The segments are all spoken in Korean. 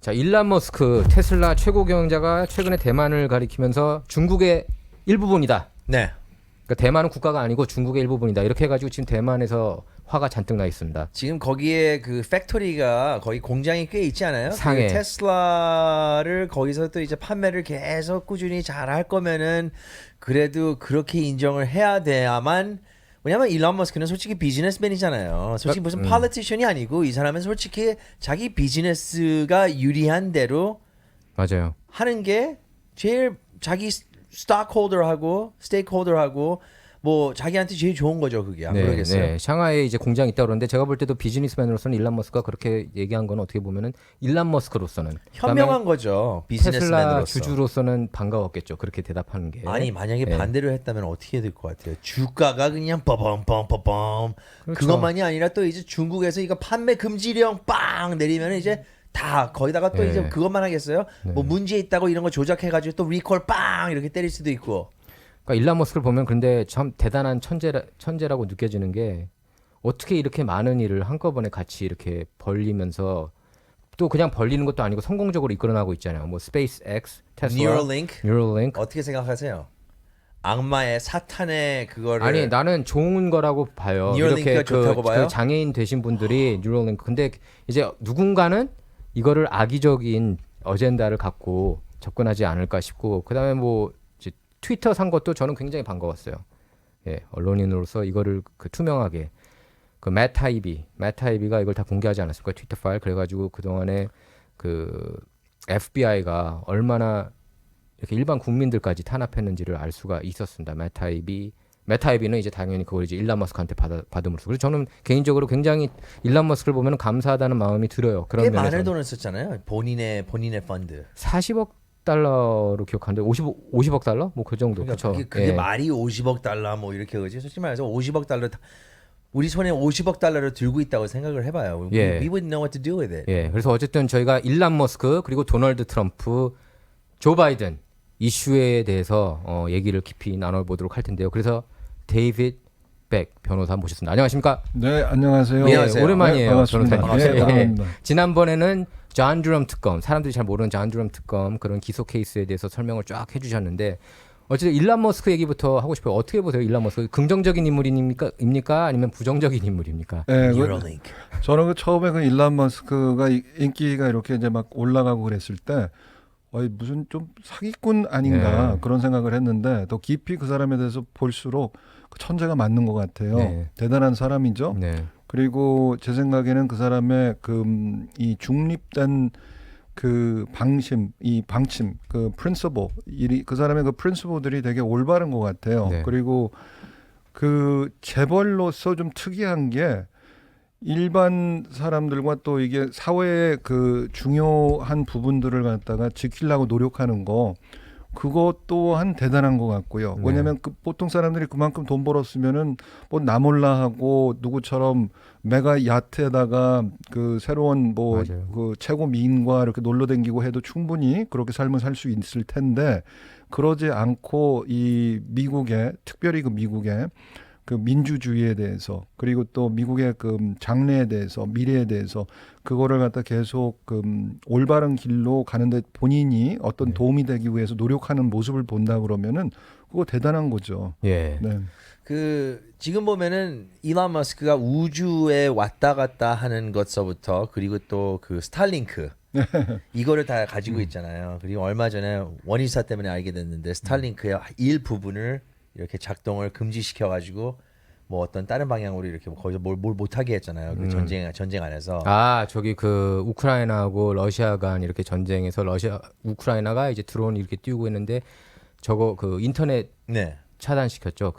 자, 일론 머스크 테슬라 최고 경영자가 최근에 대만을 가리키면서 중국의 일부분이다. 네. 그러니까 대만은 국가가 아니고 중국의 일부분이다. 이렇게 해가지고 지금 대만에서 화가 잔뜩 나 있습니다. 지금 거기에 그 팩토리가 거기 공장이 꽤 있지 않아요? 상해. 그 테슬라를 거기서 또 이제 판매를 계속 꾸준히 잘 할 거면은 그래도 그렇게 인정을 해야 돼야만. 왜냐면 일론 머스크는 솔직히 비즈니스맨이잖아요. 솔직히 무슨 폴리티션이 아니고 이 사람은 솔직히 자기 비즈니스가 유리한 대로 맞아요. 하는 게 제일 자기 스톡홀더하고 스테이크홀더하고 뭐 자기한테 제일 좋은 거죠. 그게 안 그러겠어요? 네. 샹하이에 이제 공장이 있다 그러는데 제가 볼 때도 비즈니스맨으로서는 일론 머스크가 그렇게 얘기한 건 어떻게 보면은 일론 머스크로서는 현명한 거죠. 테슬라 비즈니스맨으로서. 주주로서는 반가웠겠죠. 그렇게 대답하는 게. 아니 만약에 네. 반대로 했다면 어떻게 될 것 같아요? 주가가 그냥 빠밤빰빰빰 그렇죠. 그것만이 아니라 또 이제 중국에서 이거 판매 금지령 빵 내리면 이제 다 거기다가 또 네. 이제 그것만 하겠어요? 뭐 문제 있다고 이런 거 조작해가지고 또 리콜 빵 이렇게 때릴 수도 있고. 그러니까 일론 머스크를 보면 근데 참 대단한 천재라고 느껴지는 게 어떻게 이렇게 많은 일을 한꺼번에 같이 이렇게 벌리면서 또 그냥 벌리는 것도 아니고 성공적으로 이끌어나고 있잖아요. 뭐 스페이스 X, 테슬라, 뉴럴링크. 어떻게 생각하세요? 악마의 사탄의 그거를 아니 나는 좋은 거라고 봐요. 뉴럴링크가 이렇게 좋다고 봐요? 그 장애인 되신 분들이 뉴럴링크. 근데 이제 누군가는 이거를 악의적인 어젠다를 갖고 접근하지 않을까 싶고 그다음에 뭐 이제 트위터 산 것도 저는 굉장히 반가웠어요. 예, 언론인으로서 이거를 그 투명하게 그 맷 타이비가 이걸 다 공개하지 않았을까 트위터 파일. 그래가지고 그 동안에 그 FBI가 얼마나 이렇게 일반 국민들까지 탄압했는지를 알 수가 있었습니다. 맷 타이비는 이제 당연히 그걸 이제 일론 머스크한테 받음으로써. 그래서 저는 개인적으로 굉장히 일론 머스크를 보면 감사하다는 마음이 들어요. 그런 꽤 면에서 많은 돈을 썼잖아요. 본인의 펀드. 40억 달러로 기억하는데 50억 달러? 뭐 그 정도. 그러니까 그렇죠. 그게 말이 50억 달러 뭐 이렇게 그지? 솔직히 말해서 50억 달러 우리 손에 50억 달러를 들고 있다고 생각을 해봐요. 예. We would know what to do with it. 예. 그래서 어쨌든 저희가 일론 머스크 그리고 도널드 트럼프, 조 바이든 이슈에 대해서 얘기를 깊이 나눠보도록 할 텐데요. 그래서 데이비드 백 변호사 모셨습니다. 안녕하십니까? 네, 안녕하세요. 예, 오랜만이에요. 네, 반갑습니다. 변호사님. 네, 반갑습니다. 지난번에는 존 드럼 특검, 사람들이 잘 모르는 존 드럼 특검 그런 기소 케이스에 대해서 설명을 쫙 해주셨는데 어쨌든 일론 머스크 얘기부터 하고 싶어요. 어떻게 보세요, 일론 머스크? 긍정적인 인물입니까? 아니면 부정적인 인물입니까? 네, 뉴럴링크. 저는 처음에 그 일론 머스크가 인기가 이렇게 이제 막 올라가고 그랬을 때 무슨 좀 사기꾼 아닌가 네. 그런 생각을 했는데 더 깊이 그 사람에 대해서 볼수록 그 천재가 맞는 것 같아요. 네. 대단한 사람이죠. 네. 그리고 제 생각에는 그 사람의 이 중립된 그 방침, 그 프린서블, 그 사람의 그 프린서블들이 되게 올바른 것 같아요. 네. 그리고 그 재벌로서 좀 특이한 게 일반 사람들과 또 이게 사회의 그 중요한 부분들을 갖다가 지키려고 노력하는 거 그것 또한 대단한 것 같고요. 네. 왜냐하면 그 보통 사람들이 그만큼 돈 벌었으면은 뭐 나 몰라 하고 누구처럼 메가 야트에다가 그 새로운 뭐 맞아요. 그 최고 미인과 이렇게 놀러 다니고 해도 충분히 그렇게 삶을 살 수 있을 텐데 그러지 않고 이 미국의 특별히 그 미국의 그 민주주의에 대해서 그리고 또 미국의 그 장래에 대해서 미래에 대해서 그거를 갖다 계속 그 올바른 길로 가는데 본인이 어떤 도움이 되기 위해서 노력하는 모습을 본다 그러면은 그거 대단한 거죠. 예. 네. 그 지금 보면은 일론 머스크가 우주에 왔다 갔다 하는 것서부터 그리고 또 그 스타링크 이거를 다 가지고 있잖아요. 그리고 얼마 전에 원인사 때문에 알게 됐는데 스타링크의 일부분을 이렇게 작동을 금지시켜 가지고 뭐 어떤 다른 방향으로 이렇게 거기서 뭘 못하게 했잖아요. 그 전쟁 안에서. 아, 저기 그 우크라이나하고 러시아 간 이렇게 전쟁에서 우크라이나가 이제 드론 이렇게 띄우고 있는데 저거 그 인터넷 네. 차단시켰죠.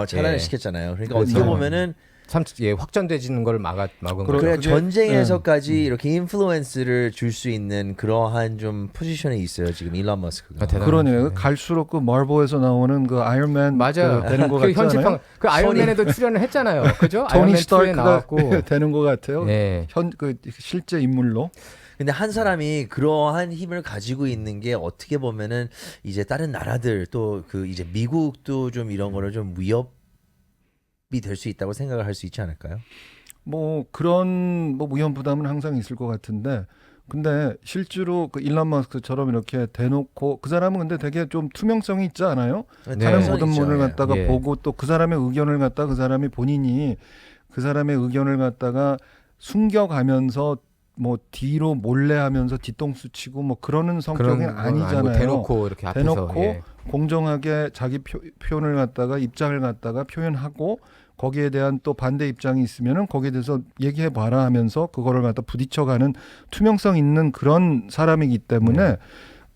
차단을 예. 시켰잖아요. 그러니까 그래서 어떻게 보면은 참 확전되지는 걸 막은 그래, 거죠. 그래 그게- 전쟁에서까지 이렇게 인플루언스를 줄 수 있는 그러한 좀 포지션에 있어요. 지금 일론 머스크가. 아, 대단하죠. 그러네요. 갈수록 그 마블에서 나오는 그 아이언맨 맞아요. 되는 것 그 같지 현실판 않아요? 그 아이언맨에도 출연을 했잖아요. 그죠? 토니 아이언맨 2에 스타크가 나왔고. 되는 것 같아요. 예. 그 실제 인물로. 근데 한 사람이 그러한 힘을 가지고 있는 게 어떻게 보면은 이제 다른 나라들 또 그 이제 미국도 좀 이런 거를 좀 위협이 될 수 있다고 생각을 할 수 있지 않을까요? 뭐 그런 뭐 위험 부담은 항상 있을 것 같은데 근데 실제로 그 일론 머스크처럼 이렇게 대놓고 그 사람은 근데 되게 좀 투명성이 있지 않아요? 네. 다른 모든 문을 예. 갖다가 예. 보고 또 그 사람의 의견을 갖다가 그 사람이 본인이 그 사람의 의견을 갖다가 숨겨가면서 뭐 뒤로 몰래 하면서 뒤통수 치고 뭐 그러는 성격은 그런 건 아니잖아요. 아니고 대놓고 이렇게 앞에서 대놓고 예. 공정하게 자기 표현을 갖다가 입장을 갖다가 표현하고 거기에 대한 또 반대 입장이 있으면은 거기에 대해서 얘기해 봐라 하면서 그거를 갖다 부딪혀가는 투명성 있는 그런 사람이기 때문에 네.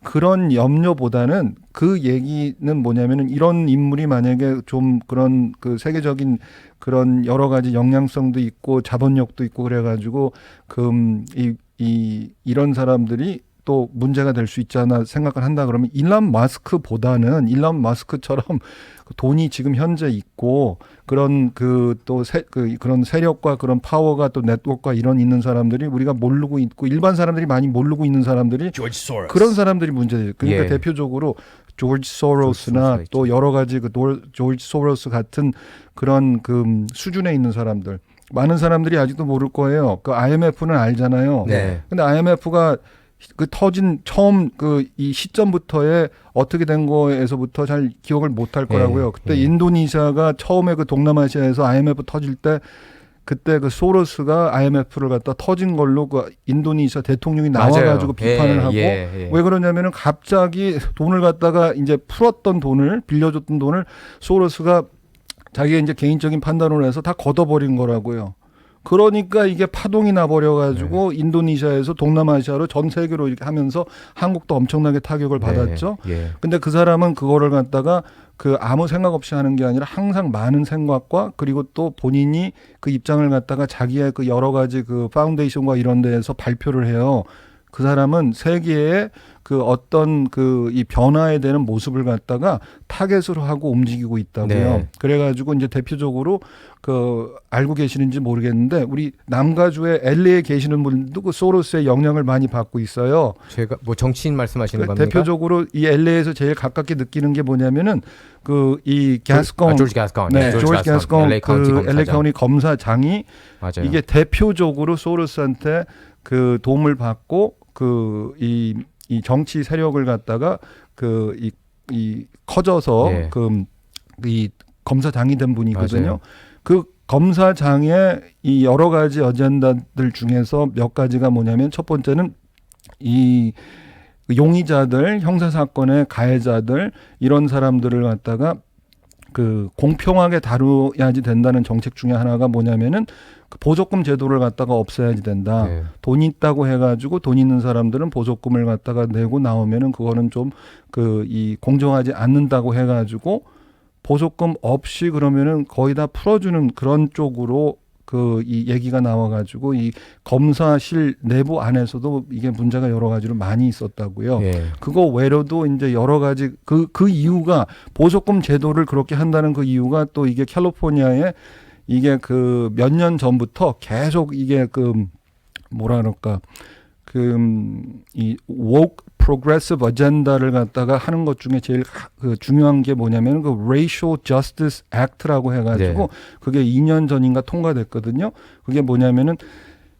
그런 염려보다는 그 얘기는 뭐냐면은 이런 인물이 만약에 좀 그런 그 세계적인 그런 여러 가지 영향성도 있고 자본력도 있고 그래가지고 이런 사람들이 또 문제가 될 수 있잖아 생각을 한다 그러면 일론 머스크보다는 일론 머스크처럼 돈이 지금 현재 있고 그런 그런 세력과 그런 파워가 또 네트워크가 이런 있는 사람들이 우리가 모르고 있고 일반 사람들이 많이 모르고 있는 사람들이 조지 소로스. 그런 사람들이 문제예요. 그러니까 예. 대표적으로 조지 소로스나 소로스가 또 있죠. 여러 가지 조지 소로스 같은 그런 그 수준에 있는 사람들 많은 사람들이 아직도 모를 거예요. 그 IMF는 알잖아요. 네. 근데 IMF가 그 터진 처음 그 이 시점부터의 어떻게 된 거에서부터 잘 기억을 못 할 거라고요. 그때 인도네시아가 처음에 그 동남아시아에서 IMF 터질 때 그때 그 소로스가 IMF를 갖다 터진 걸로 그 인도네시아 대통령이 나와가지고 맞아요. 비판을 예, 하고 예. 왜 그러냐면은 갑자기 돈을 갖다가 이제 풀었던 돈을 빌려줬던 돈을 소로스가 자기가 이제 개인적인 판단으로 해서 다 걷어버린 거라고요. 그러니까 이게 파동이 나버려가지고 인도네시아에서 동남아시아로 전 세계로 이렇게 하면서 한국도 엄청나게 타격을 받았죠. 예. 근데 그 사람은 그거를 갖다가 그 아무 생각 없이 하는 게 아니라 항상 많은 생각과 그리고 또 본인이 그 입장을 갖다가 자기의 그 여러 가지 그 파운데이션과 이런 데에서 발표를 해요. 그 사람은 세계의 그 어떤 그 이 변화에 대한 모습을 갖다가 타겟으로 하고 움직이고 있다고요. 네. 그래가지고 이제 대표적으로 그 알고 계시는지 모르겠는데 우리 남가주에 LA에 계시는 분도 그 소로스의 영향을 많이 받고 있어요. 제가 뭐 정치인 말씀하시는 겁니까? 대표적으로 이 LA에서 제일 가깝게 느끼는 게 뭐냐면은 그 이 가스콩, 조지 가스콩, 네, 조지 가스콩 LA 카운티 그 검사장. LA 카운티 검사장이 맞아요. 이게 대표적으로 소로스한테 그 도움을 받고 그 이 정치 세력을 갖다가 그 이 커져서 예. 그 이 검사장이 된 분이거든요. 맞아요. 그 검사장의 이 여러 가지 어젠다들 중에서 몇 가지가 뭐냐면 첫 번째는 이 용의자들, 형사 사건의 가해자들 이런 사람들을 갖다가 그 공평하게 다루어야지 된다는 정책 중에 하나가 뭐냐면은 그 보조금 제도를 갖다가 없애야지 된다. 네. 돈 있다고 해가지고 돈 있는 사람들은 보조금을 갖다가 내고 나오면은 그거는 좀 그 이 공정하지 않는다고 해가지고 보조금 없이 그러면은 거의 다 풀어주는 그런 쪽으로 그 이 얘기가 나와가지고 이 검사실 내부 안에서도 이게 문제가 여러 가지로 많이 있었다고요. 예. 그거 외로도 이제 여러 가지 그 이유가 보조금 제도를 그렇게 한다는 그 이유가 또 이게 캘리포니아에 이게 그 몇 년 전부터 계속 이게 그 뭐라 그럴까 이 woke progressive agenda를 갖다가 하는 것 중에 제일 그 중요한 게 뭐냐면 그 Racial Justice Act라고 해가지고 네. 그게 2년 전인가 통과됐거든요. 그게 뭐냐면은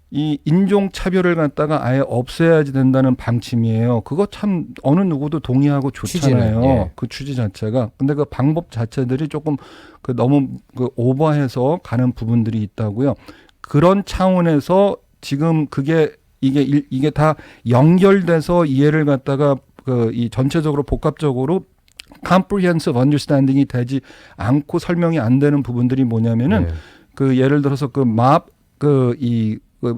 이 인종 차별을 갖다가 아예 없애야지 된다는 방침이에요. 그거 참 어느 누구도 동의하고 좋잖아요. 취지는, 예. 그 취지 자체가. 근데 그 방법 자체들이 조금 그 너무 그 오버해서 가는 부분들이 있다고요. 그런 차원에서 지금 그게 이게 다 연결돼서 이해를 갖다가 그 이 전체적으로 복합적으로 comprehensive understanding이 되지 않고 설명이 안 되는 부분들이 뭐냐면은 네. 그 예를 들어서 그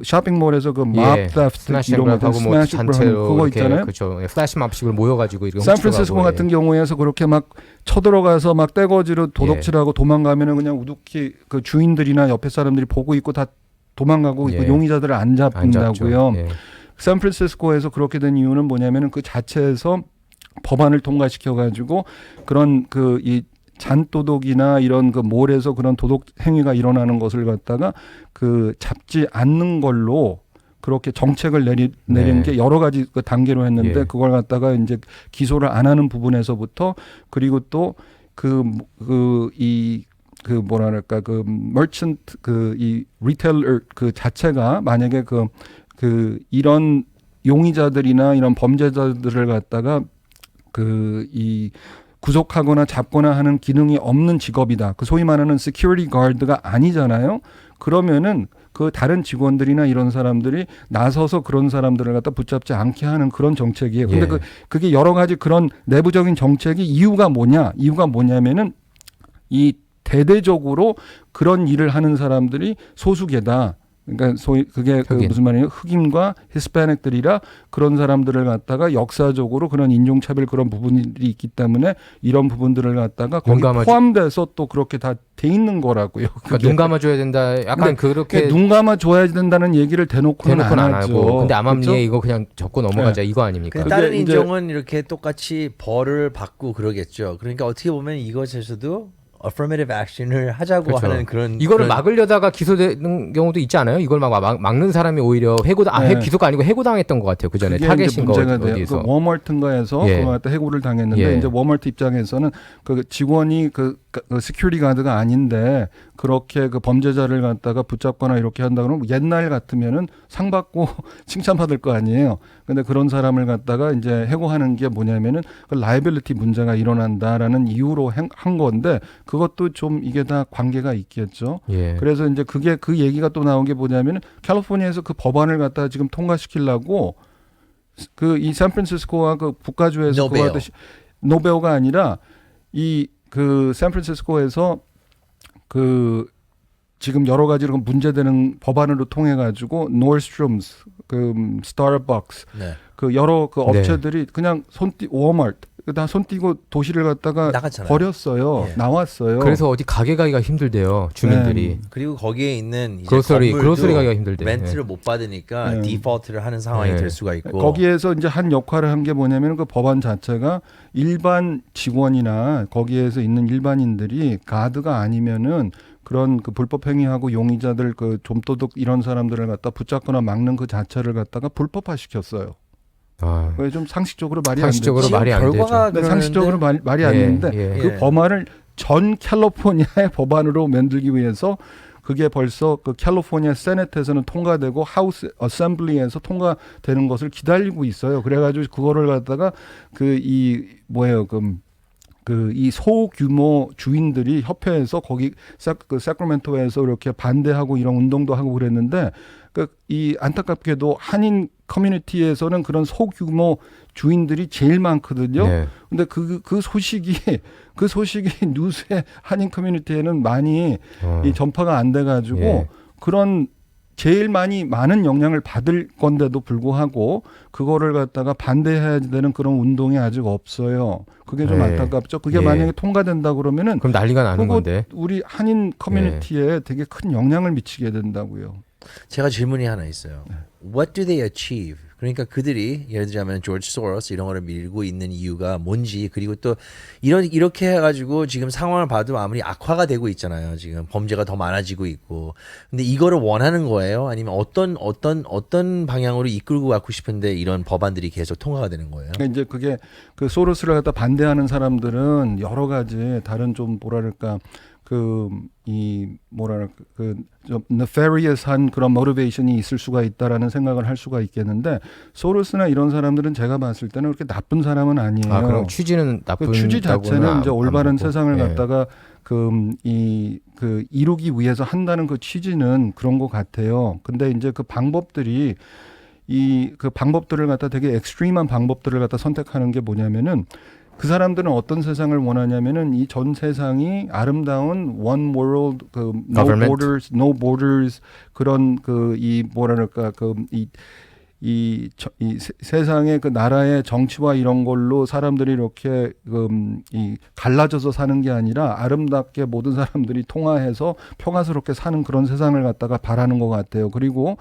쇼핑몰에서 그 예. theft 스매시 이런 거 하고 뭐 스매시 단체로 그거 이렇게 있잖아요. 그렇죠. 플래시 몹식으로 모여가지고 이렇게 샌프란시스코 훔쳐가고, 같은 예. 경우에서 그렇게 막 쳐들어가서 막 떼거지로 도둑질하고 도망가면은 그냥 우두키 그 주인들이나 옆에 사람들이 보고 있고 다 도망가고 예. 그 용의자들을 안 안 잡죠. 잡는다고요. 예. 샌프란시스코에서 그렇게 된 이유는 뭐냐면은 그 자체에서 법안을 통과시켜 가지고 그런 그 이 잔도둑이나 이런 그 몰에서 그런 도둑 행위가 일어나는 것을 갖다가 그 잡지 않는 걸로 그렇게 정책을 내린 네. 게 여러 가지 그 단계로 했는데 예. 그걸 갖다가 이제 기소를 안 하는 부분에서부터 그리고 또 그 뭐랄까 그 머천트 그 이 리테일러 그 자체가 만약에 그 이런 용의자들이나 이런 범죄자들을 갖다가 이 구속하거나 잡거나 하는 기능이 없는 직업이다. 그 소위 말하는 security guard가 아니잖아요. 그러면은 그 다른 직원들이나 이런 사람들이 나서서 그런 사람들을 갖다 붙잡지 않게 하는 그런 정책이에요. 근데 예. 그게 여러 가지 그런 내부적인 정책이 이유가 뭐냐면은 이 대대적으로 그런 일을 하는 사람들이 소수계다. 그러니까 소위 그게 그 흑인. 무슨 말이에요? 흑인과 히스패닉들이라 그런 사람들을 갖다가 역사적으로 그런 인종차별 그런 부분들이 있기 때문에 이런 부분들을 갖다가 거기 포함돼서 또 그렇게 다 돼 있는 거라고요. 그러니까 눈 감아줘야 된다. 약간 그렇게 눈 감아줘야 된다는 얘기를 대놓고는 안 하죠. 근데 암암리에 그렇죠? 이거 그냥 적고 넘어가자 이거 아닙니까? 근데 다른 그게 이제- 인종은 이렇게 똑같이 벌을 받고 그러겠죠. 그러니까 어떻게 보면 이것에서도 affirmative action을 하자고 그렇죠. 하는 그런 이거를 그런- 막으려다가 기소되는 경우도 있지 않아요? 이걸 막는 사람이 오히려 네. 기소가 아니고 해고당했던 것 같아요. 그 전에 그게 타겟인 이제 거 문제가 돼요. 어디서? 그 워마트인가에서 예. 그거 갖다 해고를 당했는데 예. 이제 워마트 입장에서는 그 직원이 그 시큐리티 가드가 아닌데 그렇게 그 범죄자를 갖다가 붙잡거나 이렇게 한다 그러면 옛날 같으면은 상 받고 칭찬받을 거 아니에요. 근데 그런 사람을 갖다가 이제 해고하는 게 뭐냐면은 그 라이빌리티 문제가 일어난다라는 이유로 한 건데 그것도 좀 이게 다 관계가 있겠죠. 예. 그래서 이제 그게 그 얘기가 또 나온 게 뭐냐면은 캘리포니아에서 그 법안을 갖다가 지금 통과시키려고 그 이 샌프란시스코와 그 북가주에서 노베오. 그거 하듯이 노베오가 아니라 이 그 샌프란시스코에서 그 지금 여러 가지로 문제되는 법안으로 통해 가지고 노스트롬스 그 스타벅스 네. 그 여러 그 네. 업체들이 그냥 워마트 다 손 띄고 도시를 갖다가 나갔잖아요. 버렸어요. 예. 나왔어요. 그래서 어디 가게 가기가 힘들대요. 주민들이. 네. 그리고 거기에 있는 이제 그로서리 건물도 가기가 힘들대. 렌트를 못 받으니까 네. 디폴트를 하는 상황이 네. 될 수가 있고 거기에서 이제 한 역할을 한 게 뭐냐면 그 법안 자체가 일반 직원이나 거기에서 있는 일반인들이 가드가 아니면은 그런 그 불법 행위하고 용의자들 그 좀도둑 이런 사람들을 갖다 붙잡거나 막는 그 자체를 갖다가 불법화 시켰어요. 아, 그게 좀 상식적으로 말이 상식적으로 안 되죠. 말이 안 결과가 네, 그러는데- 상식적으로 말이 안 예, 되는데 예. 그 예. 법안을 전 캘리포니아의 법안으로 만들기 위해서 그게 벌써 그 캘리포니아 세네트에서는 통과되고 하우스 어셈블리에서 통과되는 것을 기다리고 있어요. 그래가지고 그거를 갖다가 그 이 뭐예요 그 이 소규모 주인들이 협회에서 거기 그 사크라멘토에서 이렇게 반대하고 이런 운동도 하고 그랬는데 그 이 안타깝게도 한인 커뮤니티에서는 그런 소규모 주인들이 제일 많거든요. 네. 근데 그 소식이 뉴스에 한인 커뮤니티에는 많이 이 전파가 안 돼가지고 예. 그런 제일 많은 영향을 받을 건데도 불구하고 그거를 갖다가 반대해야 되는 그런 운동이 아직 없어요. 그게 좀 네. 안타깝죠. 그게 예. 만약에 통과된다 그러면은 그럼 난리가 나는 그거 건데. 우리 한인 커뮤니티에 되게 큰 영향을 미치게 된다고요. 제가 질문이 하나 있어요. What do they achieve? 그러니까 그들이 예를 들자면 조지 소로스 이런 거를 밀고 있는 이유가 뭔지 그리고 또 이렇게 해가지고 지금 상황을 봐도 아무리 악화가 되고 있잖아요. 지금 범죄가 더 많아지고 있고. 근데 이거를 원하는 거예요? 아니면 어떤 방향으로 이끌고 가고 싶은데 이런 법안들이 계속 통과가 되는 거예요? 그러니까 이제 그게 그 소로스를 갖다 반대하는 사람들은 여러 가지 다른 좀 뭐랄까 좀 nefarious한 그런 모티베이션이 있을 수가 있다라는 생각을 할 수가 있겠는데 소로스나 이런 사람들은 제가 봤을 때는 그렇게 나쁜 사람은 아니에요. 아, 그럼 취지는 나쁜 그 취지 자체는 이제 올바른 세상을 갖다가 이루기 위해서 한다는 그 취지는 그런 것 같아요. 근데 이제 그 방법들이 그 방법들을 갖다 되게 엑스트림한 방법들을 갖다 선택하는 게 뭐냐면은 그 사람들은 어떤 세상을 원하냐면은 이 전 세상이 아름다운 one world no Government. borders 그런 이 뭐랄까 이 세상의 그 나라의 정치와 이런 걸로 사람들이 이렇게 이 갈라져서 사는 게 아니라 아름답게 모든 사람들이 통화해서 평화스럽게 사는 그런 세상을 갖다가 바라는 것 같아요. 그리고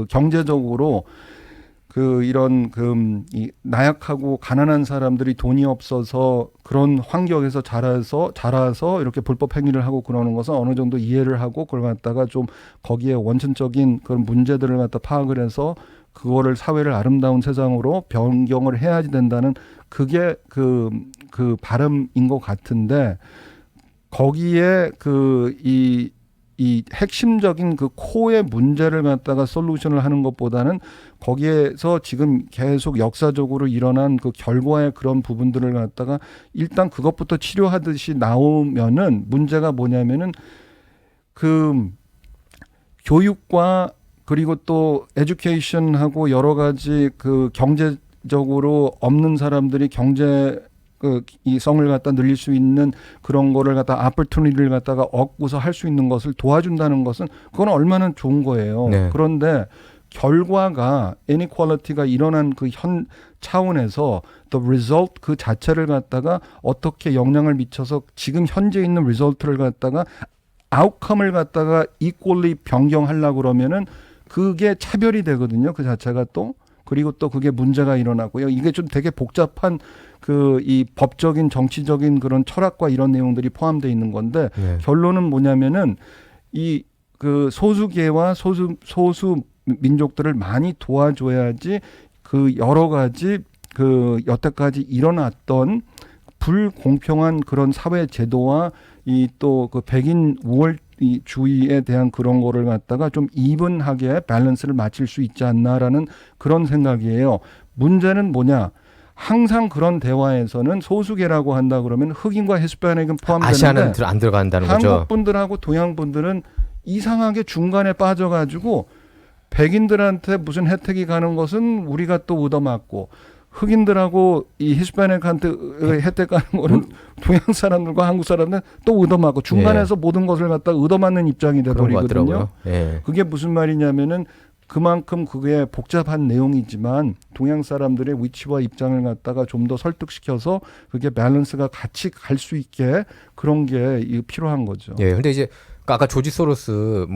경제적으로 이런 이 나약하고 가난한 사람들이 돈이 없어서 그런 환경에서 자라서 이렇게 불법 행위를 하고 그러는 것은 어느 정도 이해를 하고 그걸 갖다가 좀 거기에 원천적인 그런 문제들을 갖다 파악을 해서 그거를 사회를 아름다운 세상으로 변경을 해야지 된다는 그게 그 바람인 것 같은데 거기에 이 핵심적인 그 코어의 문제를 갖다가 솔루션을 하는 것보다는 거기에서 지금 계속 역사적으로 일어난 그 결과의 그런 부분들을 갖다가 일단 그것부터 치료하듯이 나오면은 문제가 뭐냐면은 그 교육과 그리고 또 에듀케이션하고 여러 가지 그 경제적으로 없는 사람들이 경제 그 이성을 갖다 늘릴 수 있는 그런 거를 갖다 opportunity를 갖다가 얻고서 할 수 있는 것을 도와준다는 것은 그건 얼마나 좋은 거예요. 네. 그런데 결과가 inequality가 일어난 그 현 차원에서 the result 그 자체를 갖다가 어떻게 영향을 미쳐서 지금 현재 있는 result를 갖다가 outcome을 갖다가 equally 변경하려고 그러면은 그게 차별이 되거든요. 그 자체가 또 그리고 또 그게 문제가 일어나고요. 이게 좀 되게 복잡한 그 이 법적인 정치적인 그런 철학과 이런 내용들이 포함되어 있는 건데 네. 결론은 뭐냐면은 이 그 소수계와 소수 민족들을 많이 도와줘야지 그 여러 가지 그 여태까지 일어났던 불공평한 그런 사회 제도와 이 또 그 백인 우월주의에 대한 그런 거를 갖다가 좀 이분하게 밸런스를 맞출 수 있지 않나라는 그런 생각이에요. 문제는 뭐냐? 항상 그런 대화에서는 소수계라고 한다 그러면 흑인과 히스패닉은 포함되는데 아시아는 안 들어간다는 거죠. 한국 분들하고 동양 분들은 이상하게 중간에 빠져가지고 백인들한테 무슨 혜택이 가는 것은 우리가 또 얻어맞고 흑인들하고 이 히스패닉한테 혜택 가는 거는 동양 사람들과 한국 사람들은 또 얻어맞고 중간에서 모든 것을 갖다 얻어맞는 입장이 그런 것 돼버리거든요. 같더라고요. 예. 그게 무슨 말이냐면은 그만큼 그게 복잡한 내용이지만 동양 사람들의 위치와 입장을 갖다가 좀 더 설득시켜서 그게 밸런스가 같이 갈 수 있게 그런 게 필요한 거죠. 예. 근데 이제 아까 조지 소로스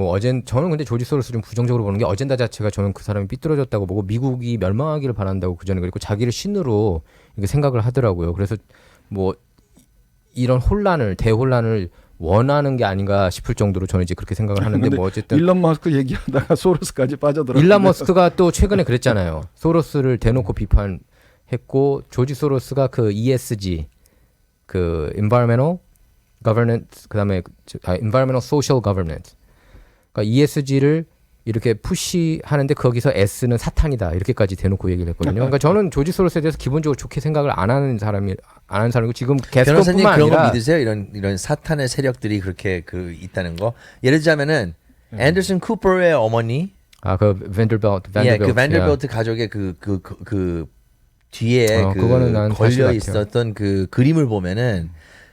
저는 근데 조지 소로스 좀 부정적으로 보는 게 어젠다 자체가 저는 그 사람이 삐뚤어졌다고 보고 미국이 멸망하기를 바란다고 그전에 그랬고 자기를 신으로 이렇게 생각을 하더라고요. 그래서 뭐 이런 대혼란을 원하는 게 아닌가 싶을 정도로 저는 이제 그렇게 생각을 하는데 뭐 어쨌든 일론 머스크 얘기하다가 소로스까지 빠져들었어요. 일론 머스크가 또 최근에 그랬잖아요. 소로스를 대놓고 비판했고 조지 소로스가 그 ESG 그 Environmental Governance 그다음에 Environmental Social Governance 그러니까 ESG를 이렇게 푸시하는데 거기서 S는 사탄이다 이렇게까지 대놓고 얘기를 했거든요. 그러니까 저는 조지 소로스에 대해서 기본적으로 좋게 생각을 안 하는 사람이고 지금 변호사님 게스트뿐만 그런 거 아니라 믿으세요? 이런 사탄의 세력들이 그렇게 그 있다는 거. 예를 들자면은 앤더슨 쿠퍼의 어머니, 그 vanderbilt 그 vanderbilt 가족의 그 뒤에 그거는 나는 사실 걸려 같아요. 있었던 그 그림을 보면은